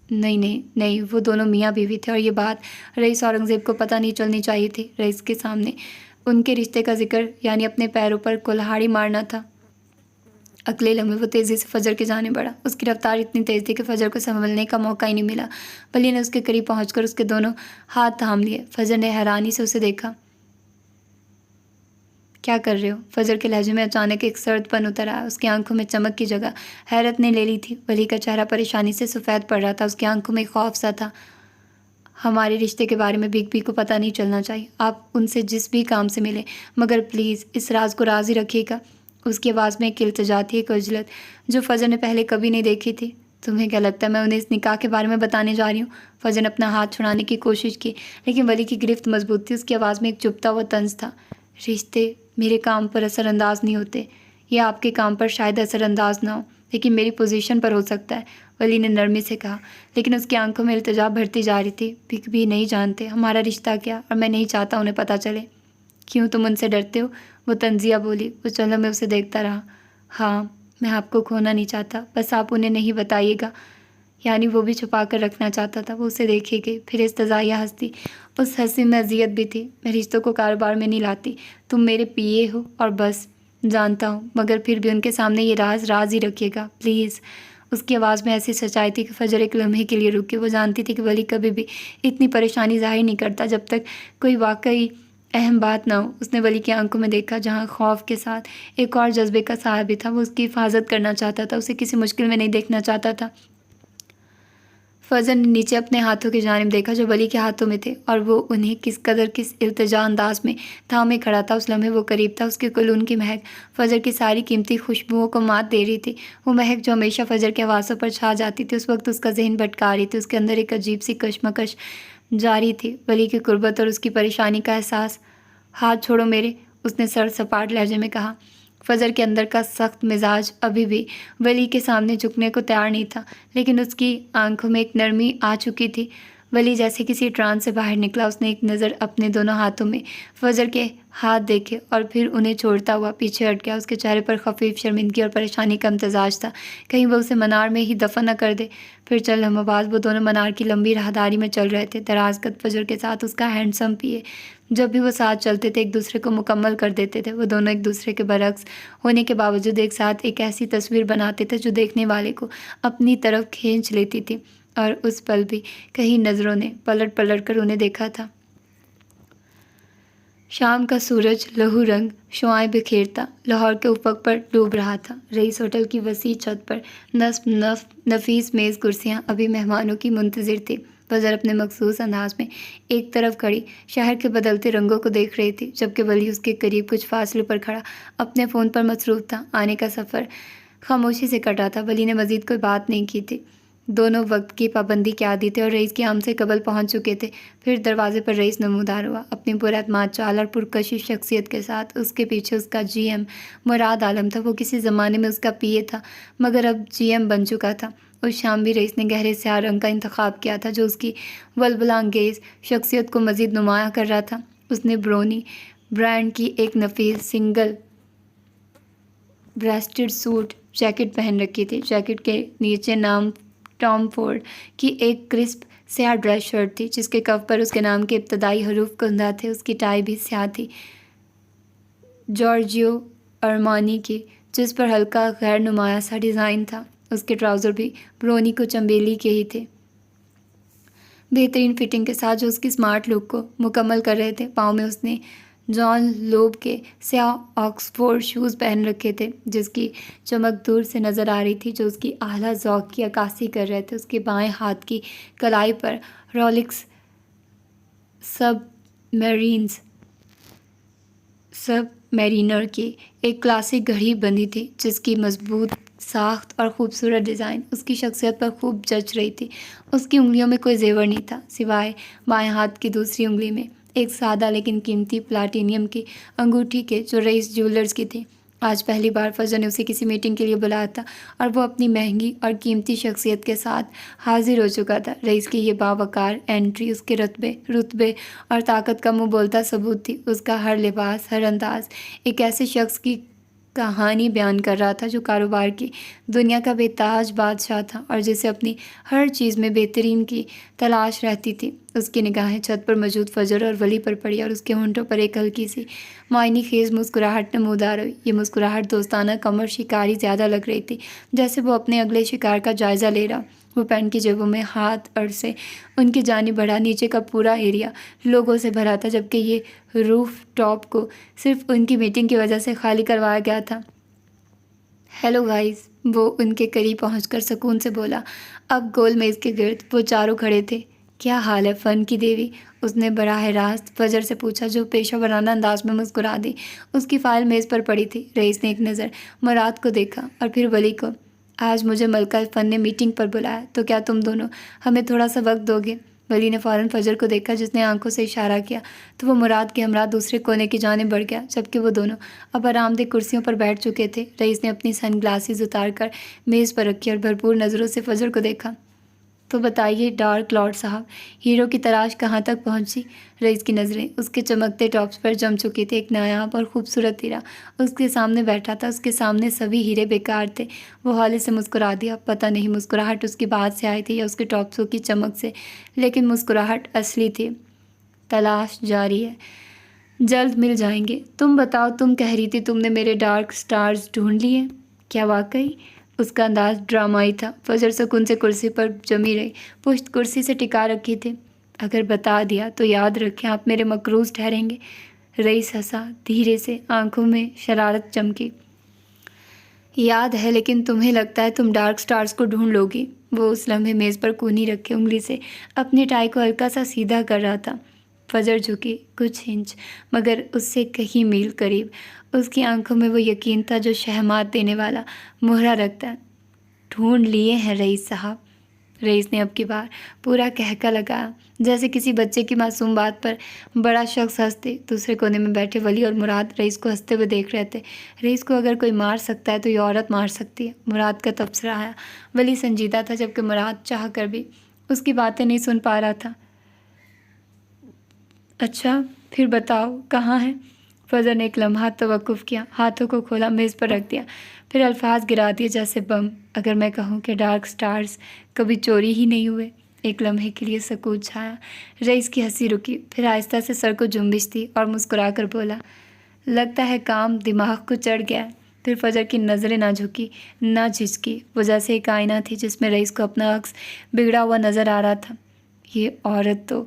نہیں، وہ دونوں میاں بیوی تھے اور یہ بات رئیس اورنگزیب کو پتہ نہیں چلنی چاہیے تھی۔ رئیس کے سامنے ان کے رشتے کا ذکر یعنی اپنے پیروں پر کلہاڑی مارنا تھا۔ اگلے لمحے وہ تیزی سے فجر کی جانب بڑھا۔ اس کی رفتار اتنی تیز تھی کہ فجر کو سنبھلنے کا موقع ہی نہیں ملا۔ ولی نے اس کے قریب پہنچ کر اس کے دونوں ہاتھ تھام لیے۔ فجر نے حیرانی سے اسے دیکھا۔ کیا کر رہے ہو؟ فجر کے لہجے میں اچانک ایک سرد پن اتر آیا۔ اس کی آنکھوں میں چمک کی جگہ حیرت نے لے لی تھی۔ ولی کا چہرہ پریشانی سے سفید پڑ رہا تھا، اس کی آنکھوں میں خوف سا تھا۔ ہمارے رشتے کے بارے میں بگ بی کو پتہ نہیں چلنا چاہیے، آپ ان سے جس بھی کام سے ملیں، مگر پلیز اس راز کو راز ہی رکھیے گا۔ اس کی آواز میں ایک التجا تھی، ایک عجلت جو فجر نے پہلے کبھی نہیں دیکھی تھی۔ تمہیں کیا لگتا ہے میں انہیں اس نکاح کے بارے میں بتانے جا رہی ہوں؟ فجر نے اپنا ہاتھ چھڑانے کی کوشش کی، لیکن ولی کی گرفت مضبوط تھی۔ اس کی آواز میں ایک چبھتا ہوا طنز تھا۔ رشتے میرے کام پر اثر انداز نہیں ہوتے، یہ آپ کے کام پر شاید اثر انداز نہ ہو، لیکن میری پوزیشن پر ہو سکتا ہے، ولی نے نرمی سے کہا، لیکن اس کی آنکھوں میں التجا بڑھتی جا رہی تھی۔ بگ بھی نہیں جانتے ہمارا رشتہ کیا، اور میں نہیں چاہتا انہیں پتہ چلے۔ کیوں تم ان سے ڈرتے ہو؟ وہ طنزیہ بولی۔ وہ چلو میں اسے دیکھتا رہا۔ ہاں میں آپ کو کھونا نہیں چاہتا، بس آپ انہیں نہیں بتائیے گا، یعنی وہ بھی چھپا کر رکھنا چاہتا تھا۔ وہ اسے دیکھے گئی، پھر استضاحیہ ہنسی۔ اس ہنسی میں اذیت بھی تھی۔ میں رشتوں کو کاروبار میں نہیں لاتی، تم میرے پی اے ہو اور بس۔ جانتا ہوں، مگر پھر بھی ان کے سامنے یہ راز راز ہی رکھیے گا پلیز۔ اس کی آواز میں ایسی سچائی تھی کہ فجر ایک لمحے کے لیے رکی۔ وہ جانتی تھی کہ ولی کبھی بھی اتنی پریشانی ظاہر نہیں کرتا جب تک کوئی واقعی اہم بات نہ ہو۔ اس نے ولی کی آنکھوں میں دیکھا، جہاں خوف کے ساتھ ایک اور جذبے کا سایہ بھی تھا۔ وہ اس کی حفاظت کرنا چاہتا تھا، اسے کسی مشکل میں نہیں دیکھنا چاہتا تھا۔ فجر نے نیچے اپنے ہاتھوں کی جانب دیکھا جو ولی کے ہاتھوں میں تھے، اور وہ انہیں کس التجا انداز میں تھامے کھڑا تھا۔ اس لمحے وہ قریب تھا، اس کے کلون کی مہک فجر کی ساری قیمتی خوشبوؤں کو مات دے رہی تھی۔ وہ مہک جو ہمیشہ فجر کے حواسوں پر چھا جاتی تھی، اس وقت اس کا ذہن بھٹکا رہی تھی۔ اس کے اندر ایک عجیب سی کشمکش جاری تھی، ولی کی قربت اور اس کی پریشانی کا احساس۔ ہاتھ چھوڑو میرے، اس نے سر سپاٹ لہجے میں کہا۔ فجر کے اندر کا سخت مزاج ابھی بھی ولی کے سامنے جھکنے کو تیار نہیں تھا، لیکن اس کی آنکھوں میں ایک نرمی آ چکی تھی۔ ولی جیسے کسی ٹرانس سے باہر نکلا، اس نے ایک نظر اپنے دونوں ہاتھوں میں فجر کے ہاتھ دیکھے اور پھر انہیں چھوڑتا ہوا پیچھے ہٹ گیا۔ اس کے چہرے پر خفیف شرمندگی اور پریشانی کا امتزاج تھا، کہیں وہ اسے منار میں ہی دفن نہ کر دے۔ پھر چند لمحوں بعد وہ دونوں منار کی لمبی راہداری میں چل رہے تھے، دراز قد فجر کے ساتھ اس کا ہینڈسم پیے۔ جب بھی وہ ساتھ چلتے تھے ایک دوسرے کو مکمل کر دیتے تھے۔ وہ دونوں ایک دوسرے کے برعکس ہونے کے باوجود ایک ساتھ ایک ایسی تصویر بناتے تھے جو دیکھنے والے کو اپنی طرف کھینچ لیتی تھی، اور اس پل بھی کہیں نظروں نے پلٹ پلٹ کر انہیں دیکھا تھا۔ شام کا سورج لہو رنگ شعاعیں بکھیرتا لاہور کے افق پر ڈوب رہا تھا۔ رئیس ہوٹل کی وسیع چھت پر نصب نفیس میز کرسیاں ابھی مہمانوں کی منتظر تھی۔ فجر اپنے مخصوص انداز میں ایک طرف کھڑی شہر کے بدلتے رنگوں کو دیکھ رہی تھی، جبکہ ولی اس کے قریب کچھ فاصلے پر کھڑا اپنے فون پر مصروف تھا۔ آنے کا سفر خاموشی سے کٹا تھا، ولی نے مزید کوئی بات نہیں کی تھی۔ دونوں وقت کی پابندی کے عادی تھے اور رئیس کی آمد سے قبل پہنچ چکے تھے۔ پھر دروازے پر رئیس نمودار ہوا، اپنی پر اعتماد چال اور پرکشش شخصیت کے ساتھ۔ اس کے پیچھے اس کا جی ایم مراد عالم تھا۔ وہ کسی زمانے میں اس کا پی اے تھا، مگر اب جی ایم بن چکا تھا۔ اس شام بھی رئیس نے گہرے سیاہ رنگ کا انتخاب کیا تھا، جو اس کی ولولہ انگیز شخصیت کو مزید نمایاں کر رہا تھا۔ اس نے برونی برانڈ کی ایک نفیس سنگل بریسٹڈ سوٹ جیکٹ پہن رکھی تھی۔ جیکٹ کے نیچے نام ٹام فورڈ کی ایک کرسپ سیاہ ڈریس شرٹ تھی، جس کے کف پر اس کے نام کے ابتدائی حروف کندہ تھے۔ اس کی ٹائی بھی سیاہ تھی، جارجیو ارمانی کی، جس پر ہلکا غیر نمایاں سا ڈیزائن تھا۔ اس کے ٹراؤزر بھی برونی کو چنبیلی کے ہی تھے، بہترین فٹنگ کے ساتھ، جو اس کی اسمارٹ لک کو مکمل کر رہے تھے۔ پاؤں میں اس نے جان لوب کے سیاہ آکسفورڈ شوز پہن رکھے تھے، جس کی چمک دور سے نظر آ رہی تھی، جو اس کی اعلیٰ ذوق کی عکاسی کر رہے تھے۔ اس کے بائیں ہاتھ کی کلائی پر رولکس سب میرینر کی ایک کلاسک گھڑی بندھی تھی، جس کی مضبوط ساخت اور خوبصورت ڈیزائن اس کی شخصیت پر خوب جچ رہی تھی۔ اس کی انگلیوں میں کوئی زیور نہیں تھا، سوائے بائیں ہاتھ کی دوسری انگلی میں ایک سادہ لیکن قیمتی پلاٹینیم کی انگوٹھی کے، جو رئیس جیولرز کی تھی۔ آج پہلی بار فجر نے اسے کسی میٹنگ کے لیے بلایا تھا، اور وہ اپنی مہنگی اور قیمتی شخصیت کے ساتھ حاضر ہو چکا تھا۔ رئیس کی یہ باوقار انٹری اس کے رتبے اور طاقت کا منہ بولتا ثبوت تھی۔ اس کا ہر لباس، ہر انداز ایک ایسے شخص کی کہانی بیان کر رہا تھا جو کاروبار کی دنیا کا بے تاج بادشاہ تھا، اور جسے اپنی ہر چیز میں بہترین کی تلاش رہتی تھی۔ اس کی نگاہیں چھت پر موجود فجر اور ولی پر پڑی، اور اس کے ہونٹوں پر ایک ہلکی سی معنی خیز مسکراہٹ نمودار ہوئی۔ یہ مسکراہٹ دوستانہ کم اور شکاری زیادہ لگ رہی تھی، جیسے وہ اپنے اگلے شکار کا جائزہ لے رہا۔ وہ پینٹ کی جیبوں میں ہاتھ سے ان کی جانب بڑھا۔ نیچے کا پورا ایریا لوگوں سے بھرا تھا، جبکہ یہ روف ٹاپ کو صرف ان کی میٹنگ کی وجہ سے خالی کروایا گیا تھا۔ ہیلو گائز، وہ ان کے قریب پہنچ کر سکون سے بولا۔ اب گول میز کے گرد وہ چاروں کھڑے تھے۔ کیا حال ہے فن کی دیوی؟ اس نے براہ راست فجر سے پوچھا، جو پیشہ ورانہ انداز میں مسکرا دی۔ اس کی فائل میز پر پڑی تھی۔ رئیس نے ایک نظر مراد کو دیکھا اور پھر ولی کو۔ آج مجھے ملکہ فن نے میٹنگ پر بلایا، تو کیا تم دونوں ہمیں تھوڑا سا وقت دو گے؟ ولی نے فوراً فجر کو دیکھا، جس نے آنکھوں سے اشارہ کیا، تو وہ مراد کے ہمراہ دوسرے کونے کی جانب بڑھ گیا، جبکہ وہ دونوں اب آرام دہ کرسیوں پر بیٹھ چکے تھے۔ رئیس نے اپنی سن گلاسز اتار کر میز پر رکھی اور بھرپور نظروں سے فجر کو دیکھا۔ تو بتائیے ڈارک لارڈ صاحب، ہیرو کی تلاش کہاں تک پہنچی؟ رئیس کی نظریں اس کے چمکتے ٹاپس پر جم چکی تھی۔ ایک نایاب اور خوبصورت ہیرا اس کے سامنے بیٹھا تھا۔ اس کے سامنے سبھی ہیرے بیکار تھے۔ وہ ہولے سے مسکرا دیا۔ پتہ نہیں مسکراہٹ اس کی بات سے آئی تھی یا اس کے ٹاپسوں کی چمک سے، لیکن مسکراہٹ اصلی تھی۔ تلاش جاری ہے، جلد مل جائیں گے۔ تم بتاؤ، تم کہہ رہی تھی تم نے میرے ڈارک سٹارز ڈھونڈ لیے، کیا واقعی؟ اس کا انداز ڈرامائی تھا۔ فجر سکون سے کرسی پر جمی رہی، پشت کرسی سے ٹکا رکھی تھی۔ اگر بتا دیا تو یاد رکھیں آپ میرے مقروض ٹھہریں گے۔ رئیس ہنسا دھیرے سے، آنکھوں میں شرارت چمکی۔ یاد ہے، لیکن تمہیں لگتا ہے تم ڈارک سٹارز کو ڈھونڈ لو گی؟ وہ اس لمحے میز پر کونی رکھے انگلی سے اپنی ٹائی کو ہلکا سا سیدھا کر رہا تھا۔ فجر جھکی کچھ انچ، مگر اس سے کہیں میل قریب۔ اس کی آنکھوں میں وہ یقین تھا جو شہمات دینے والا مہرہ رکھتا ہے۔ ڈھونڈ لیے ہیں رئیس صاحب، رئیس نے اب کی بار پورا کہکا لگایا، جیسے کسی بچے کی معصوم بات پر بڑا شخص ہنستے۔ دوسرے کونے میں بیٹھے ولی اور مراد رئیس کو ہنستے ہوئے دیکھ رہے تھے۔ رئیس کو اگر کوئی مار سکتا ہے تو یہ عورت مار سکتی ہے، مراد کا تبصرہ آیا۔ ولی سنجیدہ تھا، جبکہ مراد چاہ کر بھی اس کی باتیں نہیں سن پا رہا تھا۔ اچھا پھر بتاؤ کہاں ہے؟ فضل نے ایک لمحہ توقف کیا، ہاتھوں کو کھولا، میز پر رکھ دیا، پھر الفاظ گرا دیے جیسے بم۔ اگر میں کہوں کہ ڈارک سٹارز کبھی چوری ہی نہیں ہوئے؟ ایک لمحے کے لیے سکوت چھایا۔ رئیس کی ہنسی رکی، پھر آہستہ سے سر کو جنبش دی اور مسکرا کر بولا، لگتا ہے کام دماغ کو چڑھ گیا۔ پھر فجر کی نظریں نہ جھکی نہ جھجکی، وہ جیسے ایک آئینہ تھی جس میں رئیس کو اپنا عکس بگڑا ہوا نظر آ رہا تھا۔ یہ عورت تو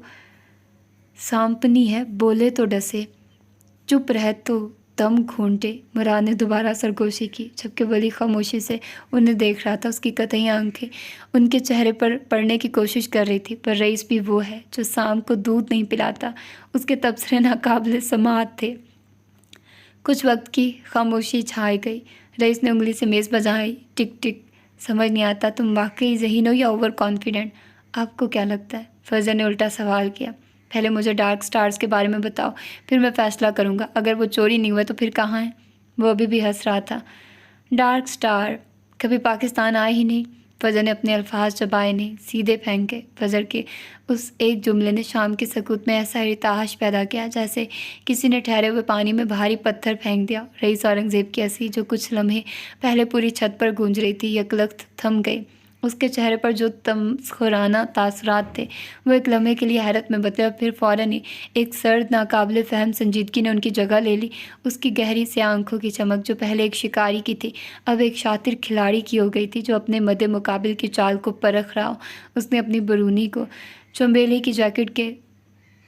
سانپنی ہے، بولے تو ڈسے، چپ رہ تو دم گھونٹے۔ مراد نے دوبارہ سرگوشی کی، جبکہ ولی خاموشی سے انہیں دیکھ رہا تھا۔ اس کی قطعی آنکھیں ان کے چہرے پر پڑنے کی کوشش کر رہی تھی، پر رئیس بھی وہ ہے جو سام کو دودھ نہیں پلاتا۔ اس کے تبصرے ناقابل سماعت تھے۔ کچھ وقت کی خاموشی چھائی گئی۔ رئیس نے انگلی سے میز بجائی، ٹک ٹک۔ سمجھ نہیں آتا تم واقعی ذہین ہو یا اوور کانفیڈنٹ؟ آپ کو کیا لگتا ہے؟ فرزن نے الٹا سوال کیا۔ پہلے مجھے ڈارک سٹارز کے بارے میں بتاؤ، پھر میں فیصلہ کروں گا۔ اگر وہ چوری نہیں ہوئے تو پھر کہاں ہیں؟ وہ ابھی بھی ہنس رہا تھا۔ ڈارک سٹار کبھی پاکستان آئے ہی نہیں۔ فجر نے اپنے الفاظ چبائے نہیں، سیدھے پھینکے۔ فجر کے اس ایک جملے نے شام کے سکوت میں ایسا ارتعاش پیدا کیا جیسے کسی نے ٹھہرے ہوئے پانی میں بھاری پتھر پھینک دیا۔ رئیس اورنگزیب کی ہنسی جو کچھ لمحے پہلے پوری چھت پر گونج رہی تھی، یکلخت تھم گئی۔ اس کے چہرے پر جو تمسخرانہ تاثرات تھے وہ ایک لمحے کے لیے حیرت میں بدلے، اور پھر فوراً ہی ایک سرد ناقابل فہم سنجیدگی نے ان کی جگہ لے لی۔ اس کی گہری سیاہ آنکھوں کی چمک جو پہلے ایک شکاری کی تھی اب ایک شاطر کھلاڑی کی ہو گئی تھی جو اپنے مد مقابل کی چال کو پرکھ رہا ہو۔ اس نے اپنی برونی کو چنبیلی کی جیکٹ کے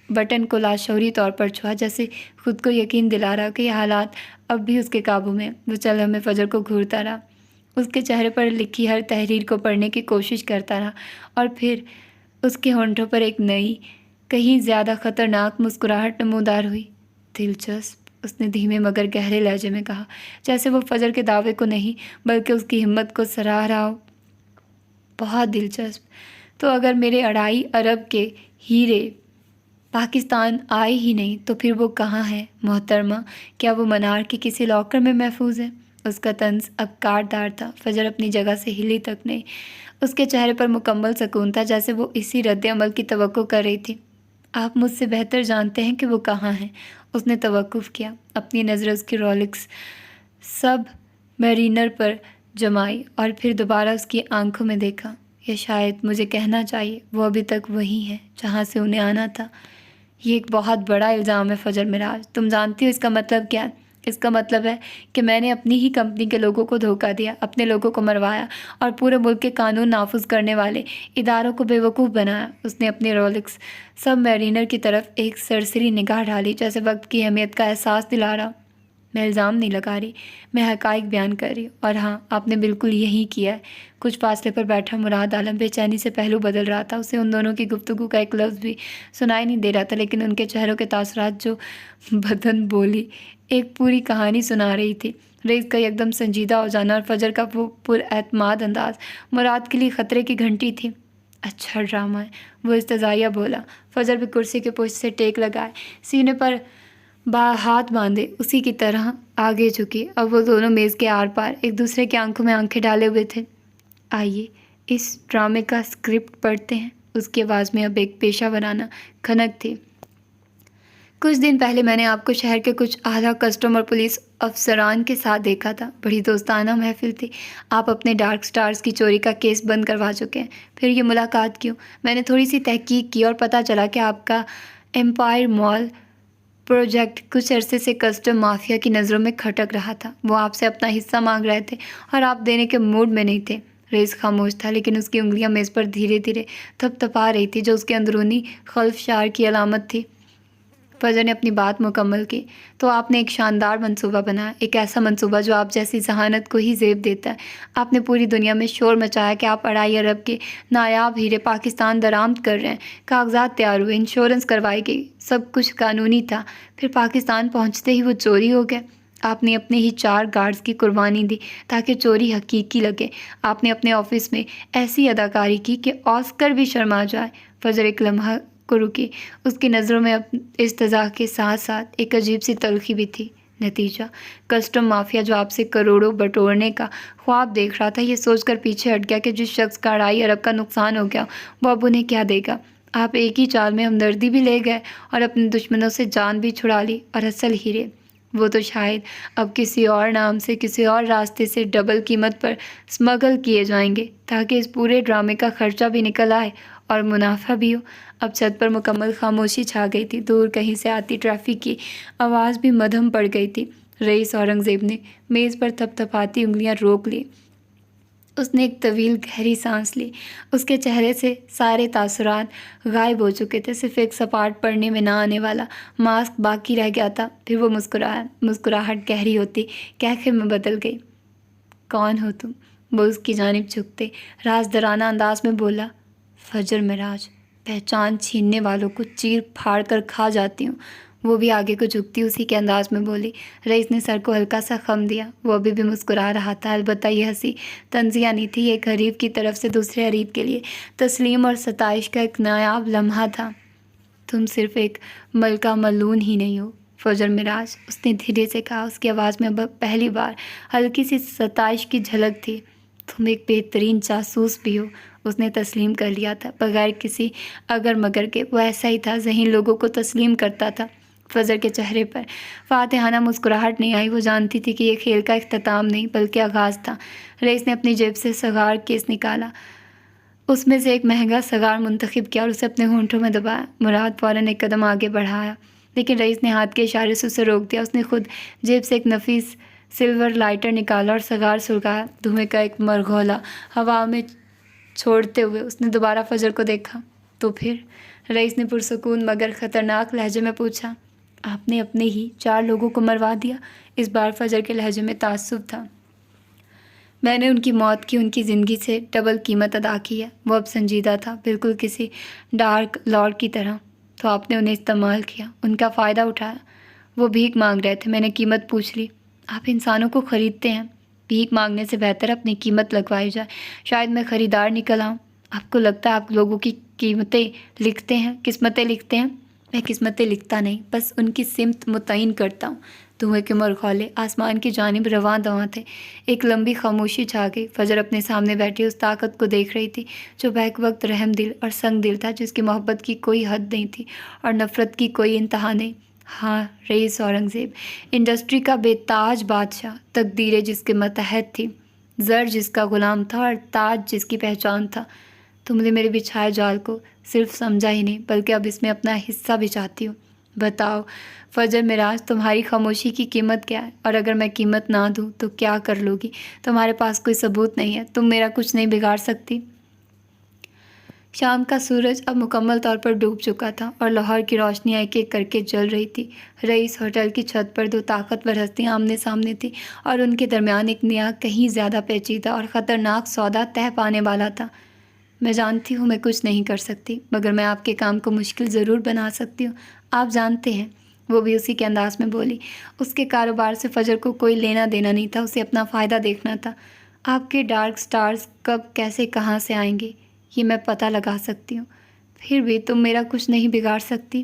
بٹن کو لاشعوری طور پر چھوا، جیسے خود کو یقین دلا رہا کہ یہ حالات اب بھی اس کے قابو میں۔ وہ چل ہمیں فجر کو گھورتا رہا، اس کے چہرے پر لکھی ہر تحریر کو پڑھنے کی کوشش کرتا رہا، اور پھر اس کے ہونٹوں پر ایک نئی، کہیں زیادہ خطرناک مسکراہٹ نمودار ہوئی۔ دلچسپ، اس نے دھیمے مگر گہرے لہجے میں کہا، جیسے وہ فجر کے دعوے کو نہیں بلکہ اس کی ہمت کو سراہ رہا ہو۔ بہت دلچسپ۔ تو اگر میرے 2.5 ارب کے ہیرے پاکستان آئے ہی نہیں تو پھر وہ کہاں ہے محترمہ؟ کیا وہ منار کے کسی لاکر میں محفوظ ہے؟ اس کا طنز اب کاٹدار تھا۔ فجر اپنی جگہ سے ہلی تک نہیں۔ اس کے چہرے پر مکمل سکون تھا، جیسے وہ اسی رد عمل کی توقع کر رہی تھی۔ آپ مجھ سے بہتر جانتے ہیں کہ وہ کہاں ہیں۔ اس نے توقف کیا، اپنی نظریں اس کی رولکس سب میرینر پر جمائی، اور پھر دوبارہ اس کی آنکھوں میں دیکھا۔ یا شاید مجھے کہنا چاہیے وہ ابھی تک وہی ہیں جہاں سے انہیں آنا تھا۔ یہ ایک بہت بڑا الزام ہے فجر معراج، تم جانتی ہو اس کا مطلب کیا ہے؟ اس کا مطلب ہے کہ میں نے اپنی ہی کمپنی کے لوگوں کو دھوکہ دیا، اپنے لوگوں کو مروایا، اور پورے ملک کے قانون نافذ کرنے والے اداروں کو بیوقوف بنایا۔ اس نے اپنی رولکس سب میرینر کی طرف ایک سرسری نگاہ ڈالی، جیسے وقت کی اہمیت کا احساس دلا رہا۔ میں الزام نہیں لگا رہی، میں حقائق بیان کر رہی ہوں، اور ہاں آپ نے بالکل یہی کیا ہے۔ کچھ فاصلے پر بیٹھا مراد عالم بے چینی سے پہلو بدل رہا تھا۔ اسے ان دونوں کی گفتگو کا ایک لفظ بھی سنائی نہیں دے رہا تھا، لیکن ان کے چہروں کے تاثرات جو بدن بولی ایک پوری کہانی سنا رہی تھی۔ رئیس کا یکدم سنجیدہ ہو جانا اور فجر کا وہ پر اعتماد انداز مراد کے لیے خطرے کی گھنٹی تھی۔ اچھا ڈرامہ ہے، وہ استزائیہ بولا۔ فجر بھی کرسی کے پشت سے ٹیک لگائے، سینے پر ہاتھ باندھے اسی کی طرح آگے جھکی۔ اب وہ دونوں میز کے آر پار ایک دوسرے کی آنکھوں میں آنکھیں ڈالے ہوئے تھے۔ آئیے اس ڈرامے کا اسکرپٹ پڑھتے ہیں۔ اس کی آواز میں اب ایک پیشہ ورانہ کھنک تھی۔ کچھ دن پہلے میں نے آپ کو شہر کے کچھ اعلیٰ کسٹم اور پولیس افسران کے ساتھ دیکھا تھا۔ بڑی دوستانہ محفل تھی۔ آپ اپنے ڈارک سٹارز کی چوری کا کیس بند کروا چکے ہیں، پھر یہ ملاقات کیوں؟ میں نے تھوڑی سی تحقیق کی اور پتہ چلا کہ آپ کا ایمپائر مال پروجیکٹ کچھ عرصے سے کسٹم مافیا کی نظروں میں کھٹک رہا تھا۔ وہ آپ سے اپنا حصہ مانگ رہے تھے اور آپ دینے کے موڈ میں نہیں تھے۔ رئیس خاموش تھا، لیکن اس کی انگلیاں میز پر دھیرے دھیرے تھپ تھپا رہی تھی، جو اس کے اندرونی خلفشار کی علامت تھی۔ فجر نے اپنی بات مکمل کی۔ تو آپ نے ایک شاندار منصوبہ بنایا، ایک ایسا منصوبہ جو آپ جیسی ذہانت کو ہی زیب دیتا ہے۔ آپ نے پوری دنیا میں شور مچایا کہ آپ 2.5 ارب کے نایاب ہیرے پاکستان درآمد کر رہے ہیں۔ کاغذات تیار ہوئے، انشورنس کروائی گئی، سب کچھ قانونی تھا۔ پھر پاکستان پہنچتے ہی وہ چوری ہو گئے۔ آپ نے اپنے ہی 4 گارڈز کی قربانی دی تاکہ چوری حقیقی لگے۔ آپ نے اپنے آفس میں ایسی اداکاری کی کہ آسکر بھی شرما جائے۔ فجر ایک لمحہ کو رکی، اس کی نظروں میں استضاء کے ساتھ ساتھ ایک عجیب سی تلخی بھی تھی۔ نتیجہ، کسٹم مافیا جو آپ سے کروڑوں بٹورنے کا خواب دیکھ رہا تھا، یہ سوچ کر پیچھے ہٹ گیا کہ جس شخص کا 2.5 ارب کا نقصان ہو گیا وہ اب انہیں کیا دے گا۔ آپ ایک ہی چال میں ہمدردی بھی لے گئے اور اپنے دشمنوں سے جان بھی چھڑا لی، اور اصل ہیرے وہ تو شاید اب کسی اور نام سے، کسی اور راستے سے ڈبل قیمت پر اسمگل کیے جائیں گے، تاکہ اس پورے ڈرامے کا خرچہ بھی نکل آئے اور منافع بھی ہو۔ اب چھت پر مکمل خاموشی چھا گئی تھی، دور کہیں سے آتی ٹریفک کی آواز بھی مدھم پڑ گئی تھی۔ رئیس اورنگزیب نے میز پر تھپ تھپاتی انگلیاں روک لی۔ اس نے ایک طویل گہری سانس لی۔ اس کے چہرے سے سارے تاثرات غائب ہو چکے تھے، صرف ایک سپاٹ پڑنے میں نہ آنے والا ماسک باقی رہ گیا تھا۔ پھر وہ مسکرایا، مسکراہٹ گہری ہوتی کیفے میں بدل گئی۔ کون ہو تم؟ وہ اس کی جانب جھکتے رازدارانہ انداز میں بولا۔ فجر معراج، پہچان چھیننے والوں کو چیر پھاڑ کر کھا جاتی ہوں۔ وہ بھی آگے کو جھکتی اسی کے انداز میں بولی۔ رئیس نے سر کو ہلکا سا خم دیا۔ وہ ابھی بھی مسکرا رہا تھا، البتہ یہ ہنسی طنزیہ نہیں تھی، یہ ایک حریف کی طرف سے دوسرے حریف کے لیے تسلیم اور ستائش کا ایک نایاب لمحہ تھا۔ تم صرف ایک ملکہ ملعون ہی نہیں ہو فجر معراج، اس نے دھیرے سے کہا۔ اس کی آواز میں پہلی بار ہلکی سی ستائش کی جھلک تھی۔ تم ایک بہترین جاسوس بھی ہو، اس نے تسلیم کر لیا تھا بغیر کسی اگر مگر کے۔ وہ ایسا ہی تھا، ذہین لوگوں کو تسلیم کرتا تھا۔ فجر کے چہرے پر فاتحانہ مسکراہٹ نہیں آئی۔ وہ جانتی تھی کہ یہ کھیل کا اختتام نہیں بلکہ آغاز تھا۔ رئیس نے اپنی جیب سے سگار کیس نکالا، اس میں سے ایک مہنگا سگار منتخب کیا اور اسے اپنے ہونٹوں میں دبایا۔ مراد فوراً ایک قدم آگے بڑھایا، لیکن رئیس نے ہاتھ کے اشارے سے اسے روک دیا۔ اس نے خود جیب سے ایک نفیس سلور لائٹر نکالا اور سگار سلگایا۔ دھوئیں کا ایک مرغولا ہوا میں چھوڑتے ہوئے اس نے دوبارہ فجر کو دیکھا۔ تو پھر؟ رئیس نے پرسکون مگر خطرناک لہجے میں پوچھا۔ آپ نے اپنے ہی 4 لوگوں کو مروا دیا؟ اس بار فجر کے لہجے میں تعصب تھا۔ میں نے ان کی موت کی ان کی زندگی سے ڈبل قیمت ادا کی ہے۔ وہ اب سنجیدہ تھا، بالکل کسی ڈارک لارڈ کی طرح۔ تو آپ نے انہیں استعمال کیا، ان کا فائدہ اٹھایا۔ وہ بھیک مانگ رہے تھے، میں نے قیمت پوچھ لی۔ آپ انسانوں کو خریدتے ہیں، بھیک مانگنے سے بہتر اپنی قیمت لگوائی جائے، شاید میں خریدار نکل آؤں۔ آپ کو لگتا ہے آپ لوگوں کی قیمتیں لکھتے ہیں، قسمتیں لکھتے ہیں؟ میں قسمتیں لکھتا نہیں، بس ان کی سمت متعین کرتا ہوں۔ دھوئیں کے مرغولے آسمان کی جانب رواں دواں تھے۔ ایک لمبی خاموشی چھا گئی۔ فجر اپنے سامنے بیٹھی اس طاقت کو دیکھ رہی تھی جو بیک وقت رحم دل اور سنگ دل تھا، جس کی محبت کی کوئی حد نہیں تھی اور نفرت کی کوئی انتہا نہیں۔ ہاں، رئیس اورنگزیب، انڈسٹری کا بے تاج بادشاہ، تقدیریں جس کے متحد تھی، زر جس کا غلام تھا اور تاج جس کی پہچان تھا۔ تم نے میرے بچھائے جال کو صرف سمجھا ہی نہیں بلکہ اب اس میں اپنا حصہ بھی چاہتی ہو۔ بتاؤ فجر معراج، تمہاری خاموشی کی قیمت کیا ہے؟ اور اگر میں قیمت نہ دوں تو کیا کر لو گی؟ تمہارے پاس کوئی ثبوت نہیں ہے، تم میرا کچھ نہیں بگاڑ سکتی۔ شام کا سورج اب مکمل طور پر ڈوب چکا تھا اور لاہور کی روشنیاں ایک ایک کر کے جل رہی تھی۔ رئیس ہوٹل کی چھت پر 2 طاقتور ہستیاں آمنے سامنے تھیں اور ان کے درمیان ایک نیا، کہیں زیادہ پیچیدہ اور خطرناک سودا طے پانے والا تھا۔ میں جانتی ہوں میں کچھ نہیں کر سکتی، مگر میں آپ کے کام کو مشکل ضرور بنا سکتی ہوں، آپ جانتے ہیں۔ وہ بھی اسی کے انداز میں بولی۔ اس کے کاروبار سے فجر کو کوئی لینا دینا نہیں تھا، اسے اپنا فائدہ دیکھنا تھا۔ آپ کے ڈارک سٹارز کب، کیسے، کہاں سے آئیں گے یہ میں پتہ لگا سکتی ہوں، پھر بھی تم میرا کچھ نہیں بگاڑ سکتی۔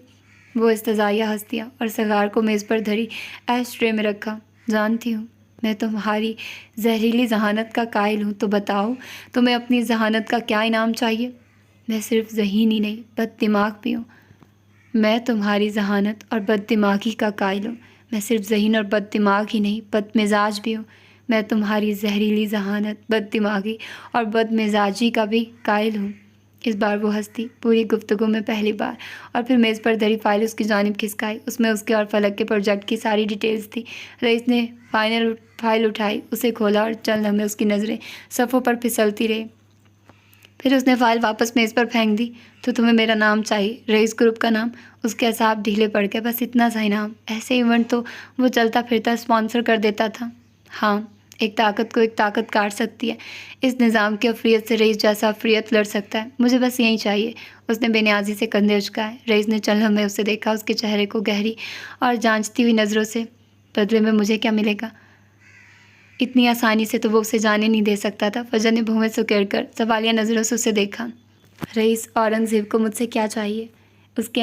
وہ استضاعیہ ہنس دیا اور سگار کو میز پر دھری ایش ٹرے میں رکھا۔ جانتی ہوں میں تمہاری زہریلی ذہانت کا قائل ہوں، تو بتاؤ تمہیں اپنی ذہانت کا کیا انعام چاہیے؟ میں صرف ذہین ہی نہیں، بد دماغ بھی ہوں۔ میں تمہاری ذہانت اور بد دماغی کا قائل ہوں۔ میں صرف ذہین اور بد دماغ ہی نہیں، بد مزاج بھی ہوں۔ میں تمہاری زہریلی ذہانت، بد دماغی اور بد مزاجی کا بھی قائل ہوں۔ اس بار وہ ہستی، پوری گفتگو میں پہلی بار، اور پھر میز پر دھری فائل اس کی جانب کھسکائی۔ اس میں اس کے اور فلک کے پروجیکٹ کی ساری ڈیٹیلز تھی۔ رئیس نے فائل اٹھائی، اسے کھولا اور چند لمحے اس کی نظریں صفحوں پر پھسلتی رہی۔ پھر اس نے فائل واپس میز پر پھینک دی۔ تو تمہیں میرا نام چاہیے، رئیس گروپ کا نام؟ اس کے اعصاب ڈھیلے پڑ گئے۔ بس اتنا سا ہی نام؟ ایسے ایونٹ تو وہ چلتا پھرتا اسپانسر کر دیتا تھا۔ ہاں، ایک طاقت کو ایک طاقت کاٹ سکتی ہے۔ اس نظام کی افریت سے رئیس جیسا افریت لڑ سکتا ہے۔ مجھے بس یہی چاہیے۔ اس نے بے نیازی سے کندھے اچکائے۔ رئیس نے چند لمحے اسے دیکھا، اس کے چہرے کو گہری اور جانچتی ہوئی نظروں سے۔ بدلے میں مجھے کیا ملے گا؟ اتنی آسانی سے تو وہ اسے جانے نہیں دے سکتا تھا۔ فجر نے بھویں سکیڑ کر سوالیہ نظروں سے اسے دیکھا۔ رئیس اورنگزیب کو مجھ سے کیا چاہیے؟ اس کے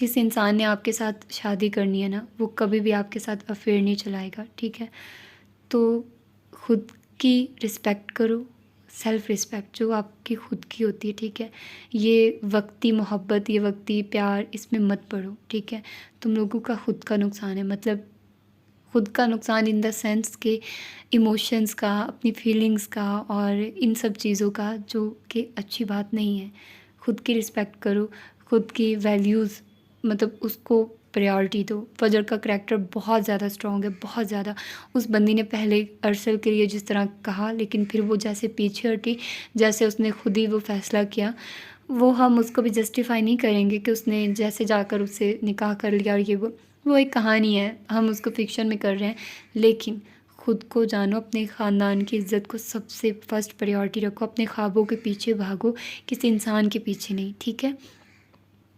جس انسان نے آپ کے ساتھ شادی کرنی ہے نا، وہ کبھی بھی آپ کے ساتھ افیئر نہیں چلائے گا، ٹھیک ہے؟ تو خود کی رسپیکٹ کرو، سیلف رسپیکٹ جو آپ کی خود کی ہوتی ہے، ٹھیک ہے؟ یہ وقتی محبت، یہ وقتی پیار، اس میں مت پڑو، ٹھیک ہے؟ تم لوگوں کا خود کا نقصان ہے، مطلب خود کا نقصان ان دا سینس کہ ایموشنس کا، اپنی فیلنگس کا اور ان سب چیزوں کا، جو کہ اچھی بات نہیں ہے۔ خود کی رسپیکٹ کرو، خود کی ویلیوز، مطلب اس کو پریارٹی دو۔ فجر کا کریکٹر بہت زیادہ اسٹرانگ ہے، بہت زیادہ۔ اس بندی نے پہلے ارسل کے لیے جس طرح کہا، لیکن پھر وہ جیسے پیچھے ہٹی، جیسے اس نے خود ہی وہ فیصلہ کیا، وہ ہم اس کو بھی جسٹیفائی نہیں کریں گے کہ اس نے جیسے جا کر اس سے نکاح کر لیا، اور یہ وہ ایک کہانی ہے، ہم اس کو فکشن میں کر رہے ہیں۔ لیکن خود کو جانو، اپنے خاندان کی عزت کو سب سے فرسٹ پریارٹی رکھو، اپنے خوابوں کے پیچھے بھاگو، کسی انسان کے پیچھے نہیں، ٹھیک ہے؟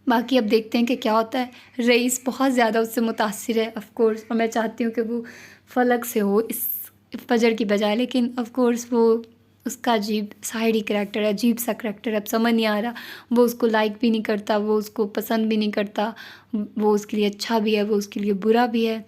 باقی اب دیکھتے ہیں کہ کیا ہوتا ہے۔ رئیس بہت زیادہ اس سے متاثر ہے آف کورس، اور میں چاہتی ہوں کہ وہ فلک سے ہو اس فجر کی بجائے، لیکن آف کورس وہ اس کا عجیب سائڈی کریکٹر ہے، عجیب سا کریکٹر ہے، اب سمجھ نہیں آ رہا، وہ اس کو لائک بھی نہیں کرتا، وہ اس کو پسند بھی نہیں کرتا، وہ اس کے لیے اچھا بھی ہے، وہ اس کے لیے برا بھی ہے،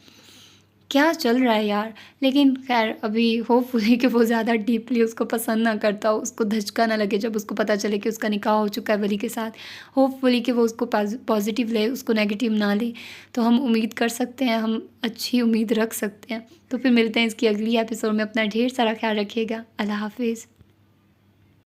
کیا چل رہا ہے یار۔ لیکن خیر ابھی ہوپ فلی کہ وہ زیادہ ڈیپلی اس کو پسند نہ کرتا ہو، اس کو دھچکا نہ لگے جب اس کو پتہ چلے کہ اس کا نکاح ہو چکا ہے ولی کے ساتھ۔ ہوپ فلی کہ وہ اس کو پازیٹیو لے، اس کو نیگیٹیو نہ لے۔ تو ہم امید کر سکتے ہیں، ہم اچھی امید رکھ سکتے ہیں۔ تو پھر ملتے ہیں اس کی اگلی ایپیسوڈ میں، اپنا ڈھیر سارا خیال رکھیے گا۔ اللہ حافظ۔